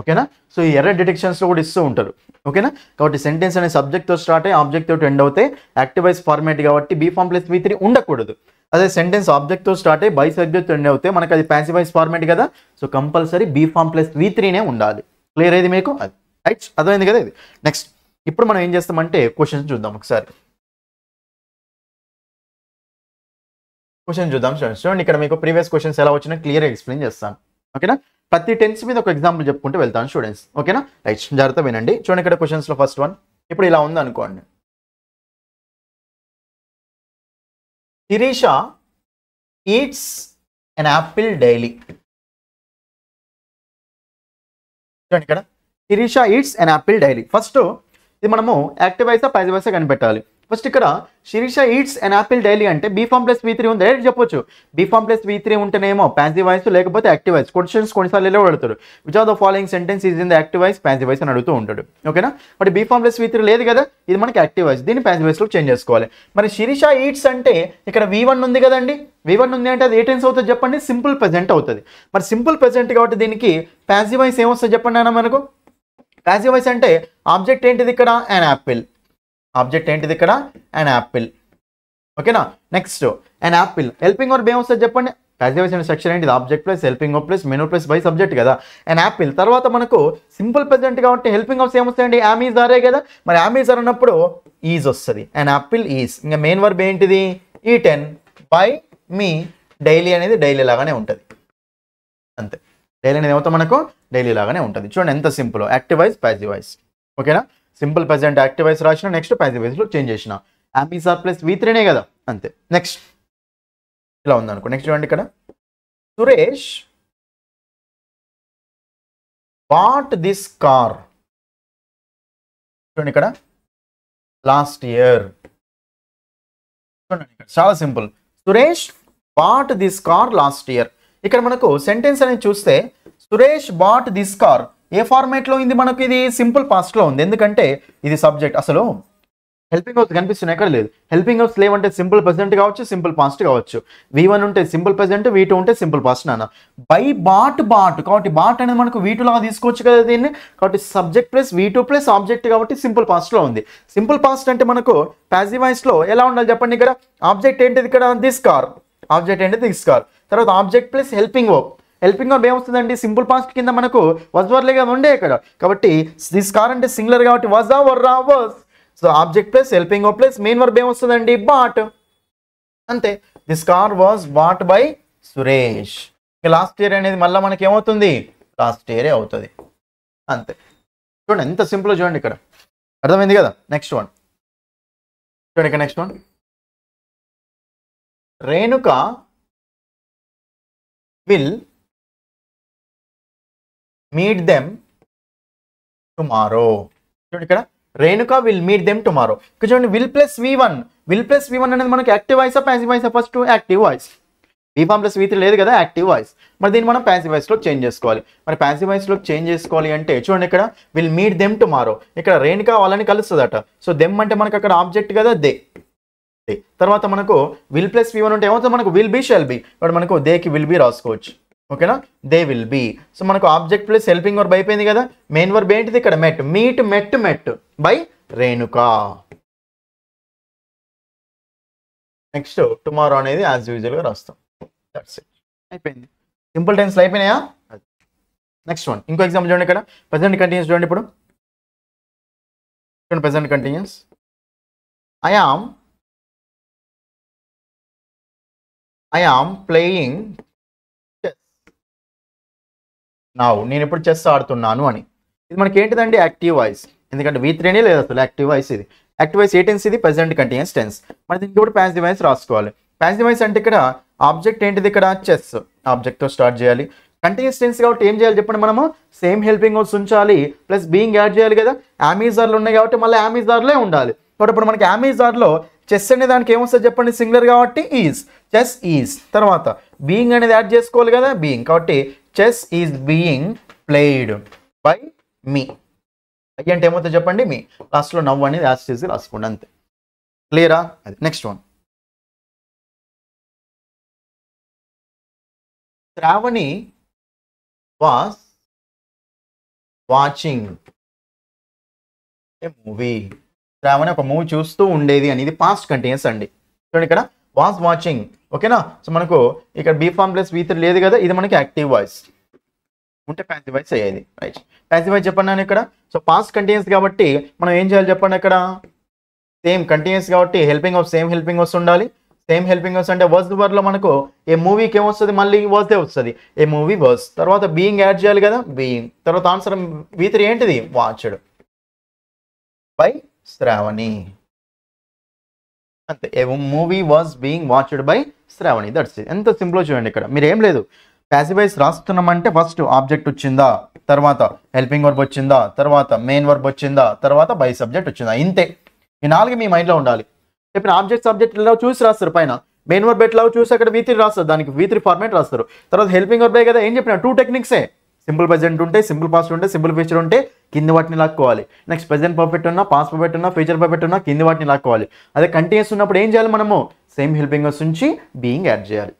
ఓకేనా. సో ఈ ఎర్రర్ డిటెక్షన్స్లో కూడా ఇస్తూ ఉంటారు, ఓకేనా. కాబట్టి సెంటెన్స్ అనే సబ్జెక్ట్తో స్టార్ట్ అయ్యి ఆబ్జెక్ట్తో ఎండ్ అవుతే యాక్టివ్ వాయిస్ ఫార్మేట్ కాబట్టి బీ ఫామ్ ప్లస్ V3 ఉండకూడదు. అదే సెంటెన్స్ ఆబ్జెక్ట్తో స్టార్ట్ అయ్యి బై సబ్జెక్ట్ ఎండ్ అవుతే మనకి అది ప్యాసివ్ వాయిస్ ఫార్మేట్ కదా, so compulsory be form plus V3నే ఉండాలి. క్లియర్ అయింది మీకు, అది రైట్, అర్థమైంది కదా ఇది. నెక్స్ట్ ఇప్పుడు మనం ఏం చేస్తామంటే క్వశ్చన్స్ చూద్దాం ఒకసారి. క్వశ్చన్ చూద్దాం చూడండి. ఇక్కడ మీకు ప్రీవియస్ క్వశ్చన్స్ ఎలా వచ్చినా క్లియర్గా ఎక్స్ప్లెయిన్ చేస్తాను, ఓకేనా. ప్రతి టెన్స్ మీద ఒక ఎగ్జాంపుల్ చెప్పుకుంటూ వెళ్తాను స్టూడెంట్స్. ఓకేనా? రైట్, జాగ్రత్త వినండి. చూడండి ఇక్కడ క్వశ్చన్స్లో ఫస్ట్ వన్ ఇప్పుడు ఇలా ఉంది అనుకోండి. Shirisha eats an apple daily. చూడండి ఇక్కడ Shirisha eats an apple daily. First ఇది మనము యాక్టివ్ వాయిసా పాసివ్ వాయిసా కనిపెట్టాలి. ఫస్ట్ ఇక్కడ Shirisha eats an apple daily అంటే బీ ఫామ్ ప్లస్ V3 ఉంది. డైరెక్ట్ చెప్పొచ్చు బీ ఫామ్ ప్లస్ V3 ఉంటేనేమో పాసివ్ వాయిస్ లేకపోతే యాక్టివ్ వాయిస్. క్వశ్చన్స్ కొన్నిసార్లు ఇలా అడుగుతాడు which of the following sentence is in the active voice passive voice అని అడుగుతూ ఉంటాడు. ఓకేనా? But be form plus V3 లేదు కదా, ఇది మనకి యాక్టివ్ వాయిస్. దీన్ని పాసివ్ వాయిస్లో చేంజ్ చేసుకోవాలి. మరి శిరీష ఈట్స్ అంటే ఇక్కడ V1 ఉంది కదండి. V1 ఉంది అంటే అది ఏ టెన్స్ అవుతుంది చెప్పండి? సింపుల్ ప్రెజెంట్ అవుతుంది. మరి సింపుల్ ప్రెజెంట్ కాబట్టి దీనికి పాసివ్ వాయిస్ ఏమొస్తుంది చెప్పండి అన్న మనకు? పాసివ్ వాయిస్ అంటే ఆబ్జెక్ట్ ఏంటిది ఇక్కడ? an apple. ఆబ్జెక్ట్ ఏంటిది ఇక్కడ? an apple. ఓకేనా? Next an apple helping verb ఏమొస్తుంది చెప్పండి? పాసివ్ వాయిస్ అనే సెక్షన్ ఏంటిది? Object plus helping verb plus menu plus by subject కదా. an apple తర్వాత మనకు సింపుల్ ప్రెజెంట్ కాబట్టి హెల్పింగ్ వర్బ్స్ ఏమొస్తాయండి? am is are కదా. మరి am is are అన్నప్పుడు ఈజ్ వస్తుంది. an apple is. ఇంకా మెయిన్ వర్బ్ ఏంటిది? eaten by me. డైలీ అనేది డైలీ లాగానే ఉంటుంది. అంతే, డైలీ అనేది ఏమవుతాం మనకు? డైలీ లాగానే ఉంటుంది. చూడండి ఎంత simple. Active voice passive voice. ఓకేనా? సింపుల్ ప్రెజెంట్ యాక్టివ్ వాయిస్ రాసిన, నెక్స్ట్ పాసివ్ వాయిస్లో చేంజ్ చేసిన. am is are plus V3 కదా. అంతే. నెక్స్ట్ ఇలా ఉందనుకో. నెక్స్ట్ చూడండి ఇక్కడ సురేష్ బాట్ దిస్ కార్. చూడండి ఇక్కడ లాస్ట్ ఇయర్. చూడండి ఇక్కడ చాలా simple. Suresh bat this car last year. ఇక్కడ మనకు సెంటెన్స్ అనేది చూస్తే సురేష్ బాట్ దిస్ కార్ ఏ ఫార్మేట్లో ఉంది మనకు? ఇది సింపుల్ పాస్ట్లో ఉంది. ఎందుకంటే ఇది సబ్జెక్ట్. అసలు హెల్పింగ్ వర్బ్స్ కనిపిస్తున్నాయి, ఎక్కడ లేదు. హెల్పింగ్ వర్బ్స్ లేవంటే సింపుల్ ప్రెజెంట్ కావచ్చు, సింపుల్ పాస్ట్ కావచ్చు. V1 ఉంటే సింపుల్ ప్రెజెంట్, V2 ఉంటే సింపుల్ పాస్ట్ నాన్న. బై బాట్ బాట్ కాబట్టి బాట్ అనేది మనకు V2 లాగా తీసుకోవచ్చు కదా దీన్ని. కాబట్టి subject plus V2 plus object కాబట్టి సింపుల్ పాస్ట్లో ఉంది. సింపుల్ పాస్ట్ అంటే మనకు పాసివ్ వాయిస్లో ఎలా ఉండాలి చెప్పండి? ఇక్కడ ఆబ్జెక్ట్ ఏంటిది? ఇక్కడ దిస్ కార్. ఆబ్జెక్ట్ ఏంటిది? This car. తర్వాత object plus helping verb. Helping verb ఏమొస్తుందండి? సింపుల్ పాస్ట్ కింద మనకు వాజ్ వర్ లేగా ఉండే ఇక్కడ. కాబట్టి దిస్ కార్ అంటే సింగులర్ కాబట్టి వాజ్ ఆ వర్ రా was. So object plus helping verb plus main verb ఏమొస్తుందండి? బాట్. అంతే. This car was bought by Suresh. Last year అనేది మళ్ళీ మనకి ఏమవుతుంది? లాస్ట్ ఇయరే అవుతుంది. అంతే. చూడండి ఎంత సింపుల్. చూడండి ఇక్కడ అర్థమైంది కదా. నెక్స్ట్ వన్ చూడండి ఇక్కడ. Next one Renuka will meet them tomorrow. చూడండి ఇక్కడ Renuka will meet them tomorrow. ఇక్కడ చూడండి will plus V1. Will plus V1 అనేది మనకి యాక్టివ్ వాయిసా పాసివ్ వాయిసా? First active voice. Be form plus V3 లేదు కదా, యాక్టివ్ వాయిస్. మరి దీన్ని మనం పాసివ్ వాయిస్లో చేంజ్ చేసుకోవాలి. మరి పాసివ్ వాయిస్లో చేంజ్ చేసుకోవాలి అంటే చూడండి ఇక్కడ విల్ మీట్ దెమ్ టుమారో. ఇక్కడ రేణుక వాళ్ళని కలుస్తుందట. సో దెమ్ అంటే మనకు అక్కడ ఆబ్జెక్ట్ కదా, దే. తర్వాత మనకు విల్ ప్లస్ V1 ఉంటే ఏమవుతుంది మనకు? Will be shall be. ఇప్పుడు మనకు దేకి విల్ బీ రాసుకోవచ్చు. ఓకేనా? They will be. సో మనకు ఆబ్జెక్ట్ ప్లస్ హెల్పింగ్ వర్బ్ అయిపోయింది కదా. మెయిన్ వర్బ్ ఏంటిది ఇక్కడ? Met. Meet met met by Renuka. Next tomorrow అనేది యాజ్ యూజువల్గా రాస్తాం. దట్స్ ఇట్, అయిపోయింది. సింపుల్ టెన్స్లు అయిపోయినాయా? నెక్స్ట్ వన్ ఇంకో ఎగ్జాంపుల్ చూడండి ఇక్కడ. ప్రెజెంట్ కంటిన్యూస్ చూడండి. ఇప్పుడు చూడండి present continuous. I am playing chess now. నేను ఇప్పుడు చెస్ ఆడుతున్నాను అని. ఇది మనకి ఏంటిదండి? Active voice. ఎందుకంటే V3 లేదు అసలు, యాక్టివ్ వాయిస్ ఇది. యాక్టివ్ వాయిస్ ఏ టెన్స్ ఇది? Present continuous tense. మరి దీనికి కూడా పాసివ్ వాయిస్ రాసుకోవాలి. పాసివ్ వాయిస్ అంటే ఇక్కడ ఆబ్జెక్ట్ ఏంటిది? ఇక్కడ చెస్. ఆబ్జెక్ట్తో స్టార్ట్ చేయాలి. కంటిన్యూస్ టెన్స్ కాబట్టి ఏం చేయాలి చెప్పండి? మనము సేమ్ హెల్పింగ్ వర్బ్స్ ఉంచాలి ప్లస్ బీయింగ్ యాడ్ చేయాలి కదా. am is are ఉన్నాయి కాబట్టి మళ్ళీ am is are లే ఉండాలి. కాబట్టి ఇప్పుడు మనకి am is are లో చెస్ అనే దానికి ఏమొస్తుంది చెప్పండి? సింగులర్ కాబట్టి ఈజ్. Chess is. తర్వాత బీయింగ్ అనేది యాడ్ చేసుకోవాలి కదా, బీయింగ్. కాబట్టి chess is being played by me. అంటే ఏమవుతుంది చెప్పండి? మీ. లాస్ట్లో నవ్వు అనేది యాడ్ చేసి రాసుకోండి. అంతే. క్లియరా? అది. Next one Shravani was watching a movie. Shravani ఒక మూవీ చూస్తూ ఉండేది అనేది పాస్ట్ కంటిన్యూస్ అండి. చూడండి ఇక్కడ వాస్ వాచింగ్. ఓకేనా? సో మనకు ఇక్కడ బీ ఫామ్ ప్లస్ V3 లేదు కదా, ఇది మనకి యాక్టివ్ వాయిస్ ఉంటే పాసివ్ వాయిస్ అయ్యేది. రైట్. పాసివ్ వాయిస్ చెప్పండి నేను ఇక్కడ. సో పాస్ట్ కంటిన్యూస్ కాబట్టి మనం ఏం చేయాలి చెప్పండి? ఇక్కడ సేమ్ కంటిన్యూస్ కాబట్టి helping of same helping verbs ఉండాలి. సేమ్ హెల్పింగ్ వర్బ్స్ అంటే వర్స్ వర్లో మనకు ఏ మూవీకి ఏమొస్తుంది, మళ్ళీ వర్సే వస్తుంది. ఏ మూవీ వర్స్, తర్వాత బీయింగ్ యాడ్ చేయాలి కదా, బీయింగ్, తర్వాత ఆన్సర్ V3 ఏంటిది, వాచ్డ్ బై శ్రావణి. అంతే, a movie was being watched by Shravani. That's it. ఎంత సింపుల్ చూడండి. ఇక్కడ మీరు ఏం లేదు, ప్యాసివ్ వాయిస్ రాస్తున్నామంటే ఫస్ట్ ఆబ్జెక్ట్ వచ్చిందా, తర్వాత హెల్పింగ్ వర్బ్ వచ్చిందా, తర్వాత మెయిన్ వర్బ్ వచ్చిందా, తర్వాత బై సబ్జెక్ట్ వచ్చిందా, ఇంతే. ఈ 4 మీ మైండ్లో ఉండాలి. చెప్పిన ఆబ్జెక్ట్ సబ్జెక్ట్ ఎలా చూసి రాస్తారు, పైన మెయిన్ వర్బ్ ఎట్లా చూసి అక్కడ V3 రాస్తారు, దానికి V3 ఫార్మేట్ రాస్తారు. తర్వాత హెల్పింగ్ వర్బే కదా, ఏం చెప్పిన 2 టెక్నిక్సే. సింపుల్ ప్రెజెంట్ ఉంటే, సింపుల్ పాస్ట్ ఉంటే, సింపుల్ ఫ్యూచర్ ఉంటే కింది వాటిని లాక్కోవాలి. నెక్స్ట్ ప్రెజెంట్ పర్ఫెక్ట్ ఉన్నా, పాస్ట్ పర్ఫెక్ట్ ఉన్నా, ఫ్యూచర్ పర్ఫెక్ట్ ఉన్నా కింది వాటిని లాక్కోవాలి. అదే కంటిన్యూస్ ఉన్నప్పుడు ఏం చేయాలి, మనము సేమ్ హెల్పింగ్ వర్బ్స్ నుంచి బీయింగ్ యాడ్ చేయాలి.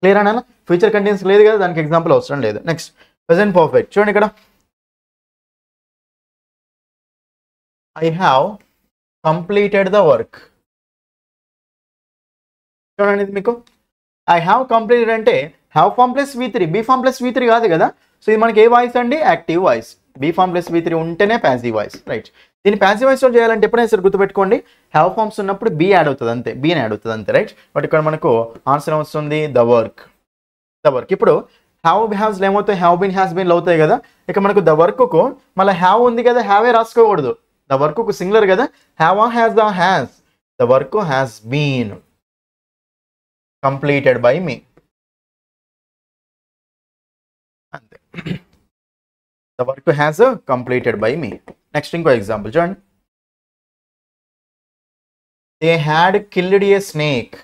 క్లియర్ అన్నా? ఫ్యూచర్ కంటిన్యూస్ లేదు కదా, దానికి ఎగ్జాంపుల్ అవసరం లేదు. నెక్స్ట్ ప్రెజెంట్ పర్ఫెక్ట్ చూడండి. ఇక్కడ I have completed the work. చూడండి ఇది మీకు ఐ హ్యావ్ కంప్లీటెడ్ అంటే have form plus V3, be form plus V3 కాదు కదా. సో ఇది మనకి ఏ వాయిస్ అండి, active voice. Be form plus V3 ఉంటేనే ప్యాసివ్ వాయిస్, రైట్. దీన్ని ప్యాసివ్ వాయిస్లో చేయాలంటే ఎప్పుడైనా సరే గుర్తుపెట్టుకోండి, హ్యావ్ ఫామ్స్ ఉన్నప్పుడు బీ యాడ్ అవుతుంది అంతే, బీని యాడ్ అవుతుంది అంతే, రైట్. బట్ ఇక్కడ మనకు ఆన్సర్ వస్తుంది ద వర్క్, ద వర్క్. ఇప్పుడు హ్యావ్ హ్యావ్స్ ఏమవుతాయి, హ్యావ్ బీన్ హ్యాస్ బీన్లు అవుతాయి కదా. ఇక మనకు ద వర్క్కు మళ్ళీ హ్యావ్ ఉంది కదా, హ్యావే రాసుకోకూడదు. ద వర్క్కు సింగులర్ కదా, have has the has, the work has been completed by me, అంతే. The work has completed by me. Next ఇంకో ఎగ్జాంపుల్ చూడండి. They had killed a snake,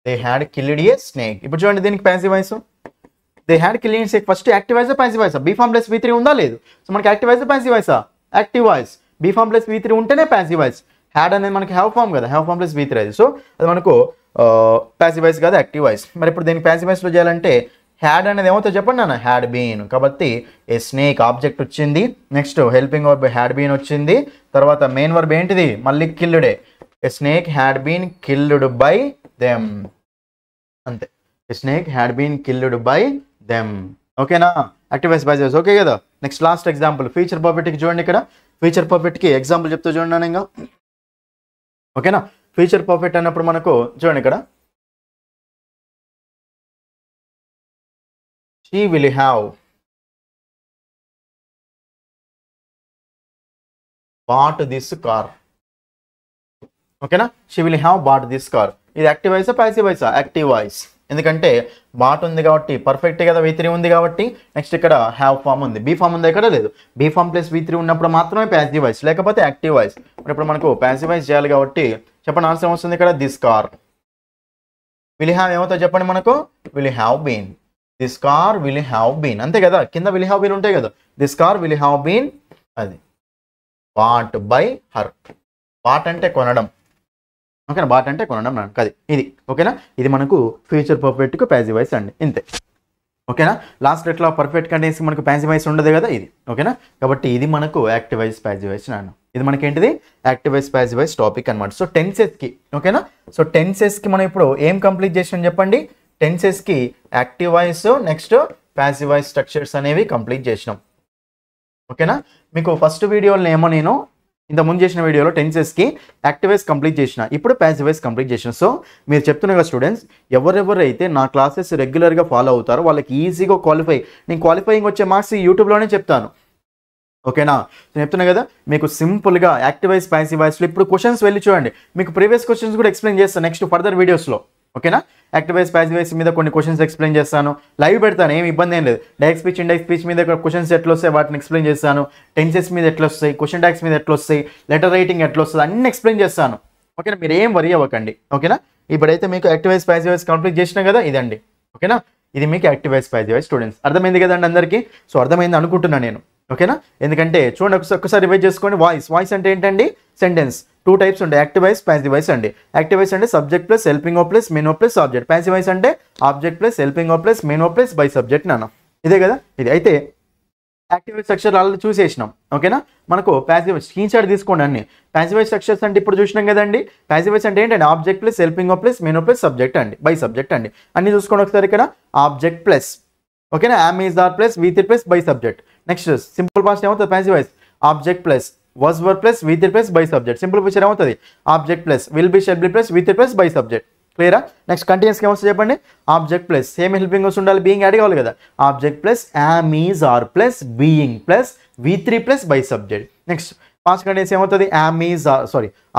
they had killed a snake. ఇప్పుడు చూడండి దీనికి passive voice. They had killed a snake first active voice passive voice, be form plus V3 ఉందా లేదు. సో మనకి యాక్టివ్ వాయిస్ ప్యాసివ్ వాయిసా, active voice. Be form plus V3 ఉంటేనే ప్యాసివ్ వాయిస్. హ్యాడ్ అనేది మనకి హ్యావ్ ఫామ్ కదా, హ్యావ్ ఫామ్ ప్లస్ V3 అది. సో అది మనకు ప్యాసివ్ వాయిస్ కాదు, యాక్టివ్ వాయిస్. మరి ఇప్పుడు దీన్ని ప్యాసివ్ వాయిస్లో చేయాలంటే హ్యాడ్ అనేది ఏమవుతుంది చెప్పండి నాన్న, హ్యాడ్ బీన్. కాబట్టి ఏ స్నేక్ ఆబ్జెక్ట్ వచ్చింది, next helping verb had been వచ్చింది, తర్వాత మెయిన్ వర్బ్ ఏంటిది, మళ్ళీ కిల్లుడే. A snake had been killed by them, అంతే. A snake had been killed by them. ఓకేనా, active voice passive voice. Okay కదా. నెక్స్ట్ లాస్ట్ ఎగ్జాంపుల్ ఫ్యూచర్ పర్ఫెక్ట్కి చూడండి. ఇక్కడ ఫ్యూచర్ పర్ఫెక్ట్కి ఎగ్జాంపుల్ చెప్తూ చూడండి ఇంకా. ఓకేనా, ఫ్యూచర్ పర్ఫెక్ట్ అన్నప్పుడు మనకు చూడండి ఇక్కడ she will have bought this car. ఓకేనా, she will have bought this car. ఇది యాక్టివ్ వాయిసా ప్యాసివ్ వాయిసా, యాక్టివ్ వాయిస్. ఎందుకంటే బాట్ ఉంది కాబట్టి పర్ఫెక్ట్ కదా, V3 ఉంది కాబట్టి. నెక్స్ట్ ఇక్కడ హ్యావ్ ఫామ్ ఉంది, బీ ఫామ్ ఉంది ఇక్కడ లేదు. బీ ఫామ్ ప్లస్ V3 ఉన్నప్పుడు మాత్రమే ప్యాసివ్ వాయిస్, లేకపోతే యాక్టివ్ వాయిస్. మరి ఇప్పుడు మనకు ప్యాసివ్ వాయిస్ చేయాలి కాబట్టి చెప్పండి ఆన్సర్ వస్తుంది ఇక్కడ దిస్ కార్. విల్ హ్యావ్ ఏమవుతుందో చెప్పండి మనకు, will have been. This car will have been, అంతే కదా. కింద విల్ హ్యావ్ బీన్ ఉంటాయి కదా. This car will have been అది బాట్ బై హర్. బాట్ అంటే కొనడం, ఓకేనా, బాట్ అంటే కొనడం అది. ఇది ఓకేనా, ఇది మనకు ఫ్యూచర్ పర్ఫెక్ట్కు ప్యాసివ్ వాయిస్ అండి, ఇంతే. ఓకేనా, లాస్ట్ ఎట్లా పర్ఫెక్ట్ కంటెన్స్ మనకు ప్యాసివ్ వాయిస్ ఉండదు కదా ఇది. ఓకేనా, కాబట్టి ఇది మనకు యాక్టివ్ వాయిస్ ప్యాసివ్ వాయిస్ నాన్న. ఇది మనకి ఏంటిది, active voice passive voice topic అనమాట. సో టెన్సెస్కి, ఓకేనా, సో టెన్సెస్కి మనం ఇప్పుడు ఏం కంప్లీట్ చేసాం చెప్పండి. టెన్సెస్కి active voice, next passive voice structures అనేవి కంప్లీట్ చేసినాం. ఓకేనా, మీకు ఫస్ట్ వీడియోలో ఏమో నేను ఇంత ముందు చేసిన వీడియోలో టెన్సెస్కి యాక్టివ్ వాయిస్ కంప్లీట్ చేసిన, ఇప్పుడు ప్యాసివ్ వాయిస్ కంప్లీట్ చేసిన. సో మీరు చెప్తున్నారు కదా స్టూడెంట్స్, ఎవరెవరైతే నా క్లాసెస్ రెగ్యులర్గా ఫాలో అవుతారో వాళ్ళకి ఈజీగా క్వాలిఫై. నేను క్వాలిఫైయింగ్ వచ్చే మార్క్స్ యూట్యూబ్లోనే చెప్తాను. ఓకేనా, నేను చెప్తున్నా కదా మీకు సింపుల్గా యాక్టివ్ వాయిస్ ప్యాసివ్ వాయిస్లో ఇప్పుడు క్వశ్చన్స్ వెళ్ళి చూడండి. మీకు ప్రీవియస్ క్వశ్చన్స్ కూడా ఎక్స్ప్లెయిన్ చేస్తాను నెక్స్ట్ ఫర్దర్ వీడియోస్లో. ఓకేనా, యాక్టివ్ వాయిస్ ప్యాసివ్ వాయిస్ మీద కొన్ని క్వశ్చన్స్ ఎక్స్ప్లెయిన్ చేస్తాను, లైవ్ పెడతాను, ఏమి ఇబ్బంది ఏం లేదు. డైరెక్ట్ స్పీచ్, ఇండైరెక్ట్ స్పీచ్ మీద క్వశ్చన్స్ ఎట్లా వస్తాయి వాటిని ఎక్స్ప్లెయిన్ చేస్తాను. టెన్సెస్ మీద ఎట్లా వస్తాయి, క్వశ్చన్ ట్యాగ్స్ మీద ఎట్లా వస్తాయి, లెటర్ రైటింగ్ ఎట్లా వస్తుంది అన్ని ఎక్స్ప్లెయిన్ చేస్తాను. ఓకేనా, మీరు ఏం వరీ అవ్వకండి. ఓకేనా, ఇప్పుడైతే మీకు active voice passive voice complete చేసినా కదా ఇదండి. ఓకేనా, ఇది మీకు active voice passive voice students. అర్థమైంది కదండి అందరికీ. సో అర్థమైంది అనుకుంటున్నాను నేను. ఓకేనా, ఎందుకంటే చూడండి ఒకసారి రివైజ్ చేసుకోండి. వాయిస్ అంటే ఏంటండి, సెంటెన్స్. 2 టైప్స్ ఉంటాయి, యాక్టివ్ వాయిస్ ప్యాసివ్ వాయిస్ అండి. యాక్టివ్ వాయిస్ అంటే subject plus helping verb plus main verb plus object. Passive voice అంటే object plus helping verb plus main verb plus by subject నాన్న. ఇదే కదా ఇది. అయితే యాక్టివ్ వాయిస్ స్ట్రక్చర్ ఆల్రెడీ చూసేసినాం. ఓకేనా, మనకు ప్యాసివ్ స్క్రీన్ షాట్ తీసుకోండి అన్ని. ప్యాసివ్ వాయిస్ స్ట్రక్చర్స్ అంటే ఇప్పుడు చూసినాం కదండి. ప్యాసివ్ వాయిస్ అంటే ఏంటంటే object plus helping verb plus main verb plus subject అండి, బై సబ్జెక్ట్ అండి. అన్ని చూసుకోండి ఒకసారి. ఇక్కడ ఆబ్జెక్ట్ ప్లస్, ఓకేనా, am is are plus V3 plus by subject. Next simple past ఏమవుతుంది passive voice, object plus was were plus V3 plus by subject. Simple future ఏమవుతుంది object plus will be shall be plus V3 plus by subject. క్లియరా? నెక్స్ట్ కంటిన్యూస్గా ఏమొస్తుంది చెప్పండి ఆబ్జెక్ట్ ప్లస్ సేమ్ హెల్పింగ్ వస్తు ఉండాలి బీయింగ్ యాడ్ కావాలి కదా object plus am is are plus being plus V3 plus by subject. Next past continuous ఏమవుతుంది am is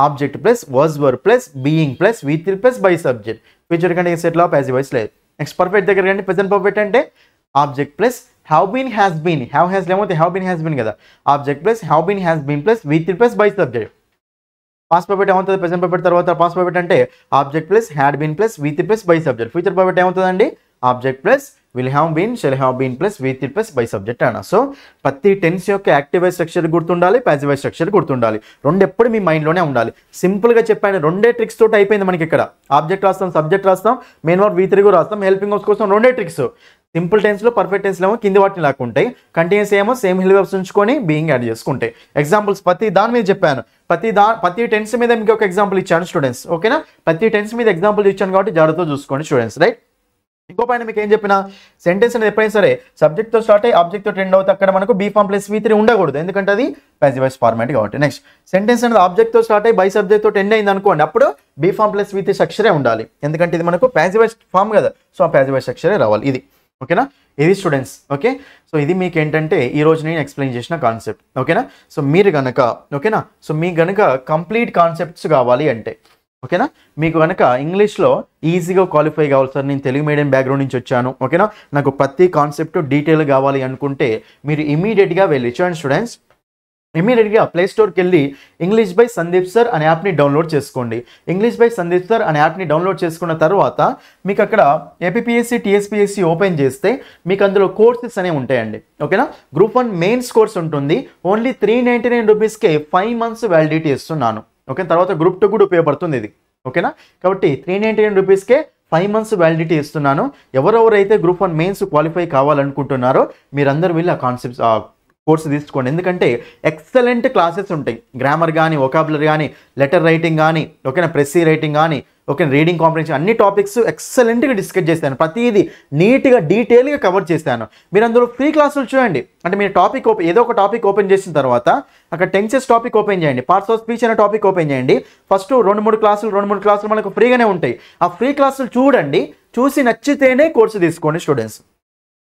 object plus was were plus being plus V3 plus by subject. Future continuous ఎట్లా ప్యాసివ్ వాయిస్ లేదు. నెక్స్ట్ పర్ఫెక్ట్ దగ్గర కంటే ప్రెజెంట్ పర్ఫెక్ట్ అంటే object plus have been has been have has ఏమవుతుంది హ్యావ్ బీన్ హ్యాస్ బీన్ కదా object plus have been has been plus V3 plus by subject. Past perfect ఏమవుతుంది ప్రెజెంట్ పర్ఫెక్ట్ తర్వాత పాస్ట్ పర్ఫెక్ట్ అంటే object plus had been plus V3 plus by subject. Future perfect ఏమవుతుందండి object plus will have been shall have been plus V3 plus by subject అన్న. సో ప్రతి టెన్స్ యొక్క యాక్టివ్ వాయిస్ స్ట్రక్చర్ గుర్తుండాలి ప్యాసివ్ వాయిస్ స్ట్రక్చర్ గుర్తుండాలి. రెండు ఎప్పుడు మీ మైండ్లోనే ఉండాలి. సింపుల్గా చెప్పాను రెండే ట్రిక్స్ తోటి అయిపోయింది మనకి. ఇక్కడ ఆబ్జెక్ట్ రాస్తాం సబ్జెక్ట్ రాస్తాం మెయిన్ వర్బ్ V3 కూడా రాస్తాం హెల్పింగ్ వర్బ్స్ కోసం రెండే ట్రిక్స్. సింపుల్ టెన్స్లో పర్ఫెక్ట్ టెన్స్లో ఏమో కింది వాటిని లాక్కుంటాయి కంటిన్యూస్ ఏమో సేమ్ హెల్పింగ్ వర్బ్స్ ఉంచుకొని బీయింగ్ యాడ్ చేసుకుంటాయి. ఎగ్జాంపుల్స్ ప్రతి దాని మీద చెప్పాను ప్రతి టెన్స్ మీద మీకు ఒక ఎగ్జాంపుల్ ఇచ్చాను స్టూడెంట్స్. ఓకేనా? ప్రతి టెన్స్ మీద ఎగ్జాంపుల్ ఇచ్చాను కాబట్టి జాగ్రత్తగా చూసుకోండి స్టూడెంట్స్. రైట్? ఇంకో పైన మీకు ఏం చెప్పిన సెంటెన్స్ అనేది ఎప్పుడైనా సరే సబ్జెక్ట్తో స్టార్ట్ అయ్యి ఆబ్జెక్ట్తో ఎండ్ అవుతుంది అక్కడ మనకు బీ ఫామ్ ప్లస్ V3 ఉండకూడదు ఎందుకంటే అది ప్యాసివ్ వాయిస్ ఫార్మాట్ కాబట్టి. నెక్స్ట్ సెంటెన్స్ అనేది ఆబ్జెక్ట్తో స్టార్ట్ అయ్యి బై సబ్జెక్ట్తో ఎండ్ అయింది అనుకోండి అప్పుడు బీ ఫామ్ ప్లస్ V3 స్ట్రక్చరే ఉండాలి ఎందుకంటే ఇది మనకు ప్యాసివ్ వాయిస్ ఫామ్ కదా సో ఆ ప్యాసివ్ వాయిస్ స్ట్రక్చరే రావాలి. ఇది ఓకేనా? ఇది స్టూడెంట్స్. ఓకే సో ఇది మీకు ఏంటంటే ఈ రోజు నేను ఎక్స్ప్లెయిన్ చేసిన కాన్సెప్ట్. ఓకేనా? సో మీరు గనక ఓకేనా సో మీకు గనక కంప్లీట్ కాన్సెప్ట్స్ కావాలి అంటే ఓకేనా మీకు కనుక ఇంగ్లీష్లో ఈజీగా క్వాలిఫై కావాలి సార్ నేను తెలుగు మీడియం బ్యాక్గ్రౌండ్ నుంచి వచ్చాను ఓకేనా నాకు ప్రతి కాన్సెప్ట్ డీటెయిల్ కావాలి అనుకుంటే మీరు ఇమీడియట్గా వెళ్ళి చూడండి స్టూడెంట్స్ ఇమీడియట్గా ప్లే స్టోర్కి వెళ్ళి ఇంగ్లీష్ బై సందీప్ సార్ అనే యాప్ని డౌన్లోడ్ చేసుకోండి. ఇంగ్లీష్ బై సందీప్ సార్ అనే యాప్ని డౌన్లోడ్ చేసుకున్న తర్వాత మీకు అక్కడ ఏపీఎస్సి టీఎస్పీఎస్సి ఓపెన్ చేస్తే మీకు అందులో కోర్సెస్ అనేవి ఉంటాయండి. ఓకేనా? గ్రూప్ 1 మెయిన్స్ కోర్స్ ఉంటుంది ఓన్లీ 399 రూపీస్కే 5 మంత్స్ వ్యాలిడిటీ ఇస్తున్నాను. ఓకే తర్వాత గ్రూప్ 2 కూడా ఉపయోగపడుతుంది ఇది. ఓకేనా? కాబట్టి 399 రూపీస్కే 5 మంత్స్ వ్యాలిడిటీ ఇస్తున్నాను. ఎవరెవరైతే గ్రూప్ 1 మెయిన్స్ క్వాలిఫై కావాలనుకుంటున్నారో మీరందరూ వెళ్ళి ఆ కాన్సెప్ట్స్ కోర్సు తీసుకోండి ఎందుకంటే ఎక్సలెంట్ క్లాసెస్ ఉంటాయి. గ్రామర్ కానీ వొకాబులరీ కానీ లెటర్ రైటింగ్ కానీ ఓకేనా ప్రెస్సీ రైటింగ్ కానీ ఓకే రీడింగ్ కాంప్రిహెన్షన్ అన్ని టాపిక్స్ ఎక్సలెంట్గా డిస్కస్ చేశాను. ప్రతిదీ నీట్గా డీటెయిల్గా కవర్ చేశాను. మీరు అందులో ఫ్రీ క్లాసులు చూడండి అంటే మీరు టాపిక్ ఏదో ఒక టాపిక్ ఓపెన్ చేసిన తర్వాత అక్కడ టెన్సెస్ టాపిక్ ఓపెన్ చేయండి పార్ట్స్ ఆఫ్ స్పీచ్ అనే టాపిక్ ఓపెన్ చేయండి ఫస్ట్ 2-3 క్లాసులు మనకు ఫ్రీగానే ఉంటాయి. ఆ ఫ్రీ క్లాసులు చూడండి చూసి నచ్చితేనే కోర్సు తీసుకోండి స్టూడెంట్స్.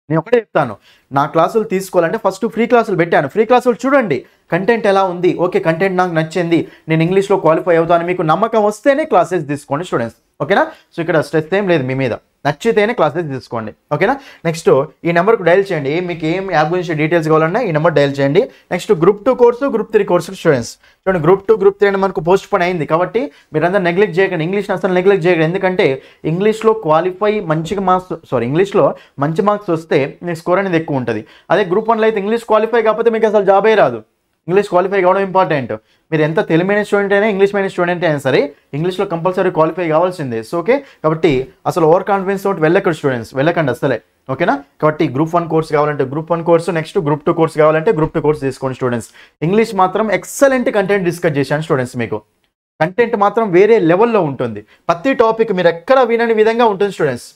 నేను ఒకటే చెప్తాను నా క్లాసులు తీసుకోవాలంటే ఫస్ట్ ఫ్రీ క్లాసులు పెట్టాను ఫ్రీ క్లాసులు చూడండి కంటెంట్ ఎలా ఉంది ఓకే కంటెంట్ నాకు నచ్చింది నేను ఇంగ్లీష్లో క్వాలిఫై అవుతాను మీకు నమ్మకం వస్తేనే క్లాసెస్ తీసుకోండి స్టూడెంట్స్. ఓకేనా? సో ఇక్కడ స్ట్రెస్ ఏం లేదు మీ మీద నచ్చితేనే క్లాసెస్ తీసుకోండి. ఓకేనా? నెక్స్ట్ ఈ నెంబర్కు డైల్ చేయండి మీకు ఏం యాప్ గురించి డీటెయిల్స్ కావాలన్నా ఈ నెంబర్ డైల్ చేయండి. Next group 2 course group 3 course students చూడండి గ్రూప్ 2 గ్రూప్ 3 మనకు పోస్ట్ పోన్ అయింది కాబట్టి మీరందరూ నెగ్లెక్ట్ చేయకండి ఇంగ్లీష్ని అసలు నెగ్లెక్ట్ చేయకండి ఎందుకంటే ఇంగ్లీష్లో క్వాలిఫై ఇంగ్లీష్లో మంచి మార్క్స్ వస్తే మీకు స్కోర్ అనేది ఎక్కువ ఉంటుంది. అదే గ్రూప్ 1లో అయితే ఇంగ్లీష్ క్వాలిఫై కాకపోతే మీకు అసలు జాబే రాదు. ఇంగ్లీష్ క్వాలిఫై కావడం ఇంపార్టెంట్. మీరు ఎంత తెలుగు మీడియం స్టూడెంట్ అయినా ఇంగ్లీష్ మీడియం స్టూడెంట్ అయినా సరే ఇంగ్లీష్లో కంపల్సరీ క్వాలిఫై కావాల్సిందే. సో ఓకే కాబట్టి అసలు ఓవర్ కాన్ఫిడెన్స్ తోటి వెళ్ళకండి స్టూడెంట్స్ వెళ్ళకండి అసలే. ఓకేనా? కాబట్టి గ్రూప్ 1 కోర్స్ కావాలంటే group 1 course next group 2 course కావాలంటే గ్రూప్ 2 కోర్స్ తీసుకోండి స్టూడెంట్స్. ఇంగ్లీష్ మాత్రం ఎక్సలెంట్ కంటెంట్ డిస్కస్ చేశాను స్టూడెంట్స్. మీకు కంటెంట్ మాత్రం వేరే లెవెల్లో ఉంటుంది. ప్రతి టాపిక్ మీరు ఎక్కడ వినని విధంగా ఉంటుంది స్టూడెంట్స్.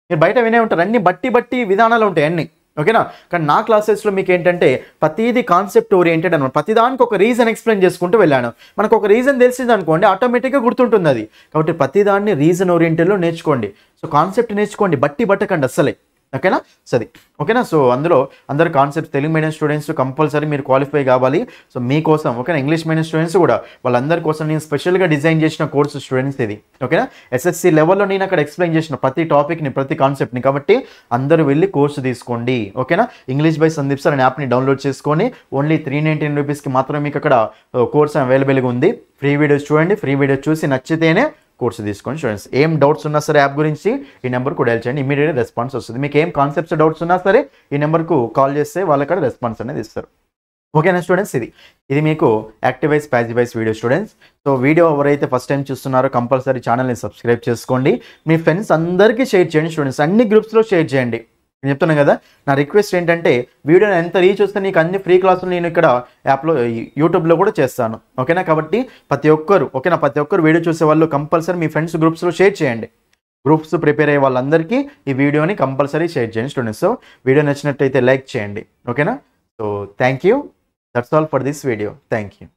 మీరు బయట వినే ఉంటారు అన్ని బట్టి విధానాలు ఉంటాయి అన్ని. ఓకేనా? కానీ నా క్లాసెస్లో మీకు ఏంటంటే ప్రతిదీ కాన్సెప్ట్ ఓరియంటెడ్ అనమాట. ప్రతిదానికి ఒక రీజన్ ఎక్స్ప్లెయిన్ చేసుకుంటూ వెళ్ళాను. మనకు ఒక రీజన్ తెలిసింది అనుకోండి ఆటోమేటిక్గా గుర్తుంటుంది అది. కాబట్టి ప్రతిదాన్ని రీజన్ ఓరియంటెడ్లో నేర్చుకోండి. సో కాన్సెప్ట్ నేర్చుకోండి బట్టకండి అస్సలే. ఓకేనా? సరే ఓకేనా? సో అందరు concept Telugu medium students compulsory మీరు క్వాలిఫై కావాలి. సో మీకోసం ఓకేనా ఇంగ్లీష్ మీడియం స్టూడెంట్స్ కూడా వాళ్ళందరి కోసం నేను స్పెషల్గా డిజైన్ చేసిన కోర్సు స్టూడెంట్స్ ఇది. ఓకేనా? ఎస్ఎస్సి లెవెల్లో నేను అక్కడ ఎక్స్ప్లెయిన్ చేసిన ప్రతి టాపిక్ని ప్రతి కాన్సెప్ట్ని కాబట్టి అందరూ వెళ్ళి కోర్సు తీసుకోండి. ఓకేనా? ఇంగ్లీష్ బై సందీప్ సార్ అనే యాప్ని డౌన్లోడ్ చేసుకొని ఓన్లీ 399 రూపీస్కి మాత్రమే మీకు అక్కడ కోర్స్ అవైలబుల్గా ఉంది. ఫ్రీ వీడియోస్ చూడండి ఫ్రీ వీడియోస్ చూసి నచ్చితేనే కోర్సు తీసుకోండి స్టూడెంట్స్. ఏం డౌట్స్ ఉన్నా సరే యాప్ గురించి ఈ నెంబర్కు డైల్ చేయండి ఇమీడియట్గా రెస్పాన్స్ వస్తుంది. మీకు ఏం కాన్సెప్ట్స్ డౌట్స్ ఉన్నా సరే ఈ నెంబర్కు కాల్ చేస్తే వాళ్ళక్కడ రెస్పాన్స్ అనేది ఇస్తారు. ఓకేనా స్టూడెంట్స్? ఇది మీకు యాక్టివైజ్ ప్యాసివైజ్ వీడియో స్టూడెంట్స్. సో వీడియో ఎవరైతే ఫస్ట్ టైం చూస్తున్నారో కంపల్సరీ ఛానల్ని సబ్స్క్రైబ్ చేసుకోండి. మీ ఫ్రెండ్స్ అందరికీ షేర్ చేయండి స్టూడెంట్స్ అన్ని గ్రూప్స్లో షేర్ చేయండి. నేను చెప్తున్నాను కదా నా రిక్వెస్ట్ ఏంటంటే వీడియోని ఎంత రీచ్ వస్తే నీకు అన్ని ఫ్రీ క్లాసులు నేను ఇక్కడ యాప్లో యూట్యూబ్లో కూడా చేస్తాను. ఓకేనా? కాబట్టి ప్రతి ఒక్కరు వీడియో చూసే వాళ్ళు కంపల్సరీ మీ ఫ్రెండ్స్ గ్రూప్స్లో షేర్ చేయండి. గ్రూప్స్ ప్రిపేర్ అయ్యే వాళ్ళందరికీ ఈ వీడియోని కంపల్సరీ షేర్ చేయండి స్టూడెంట్స్. సో వీడియో నచ్చినట్టయితే లైక్ చేయండి. ఓకేనా? So thank you. That's all for this video. Thank you.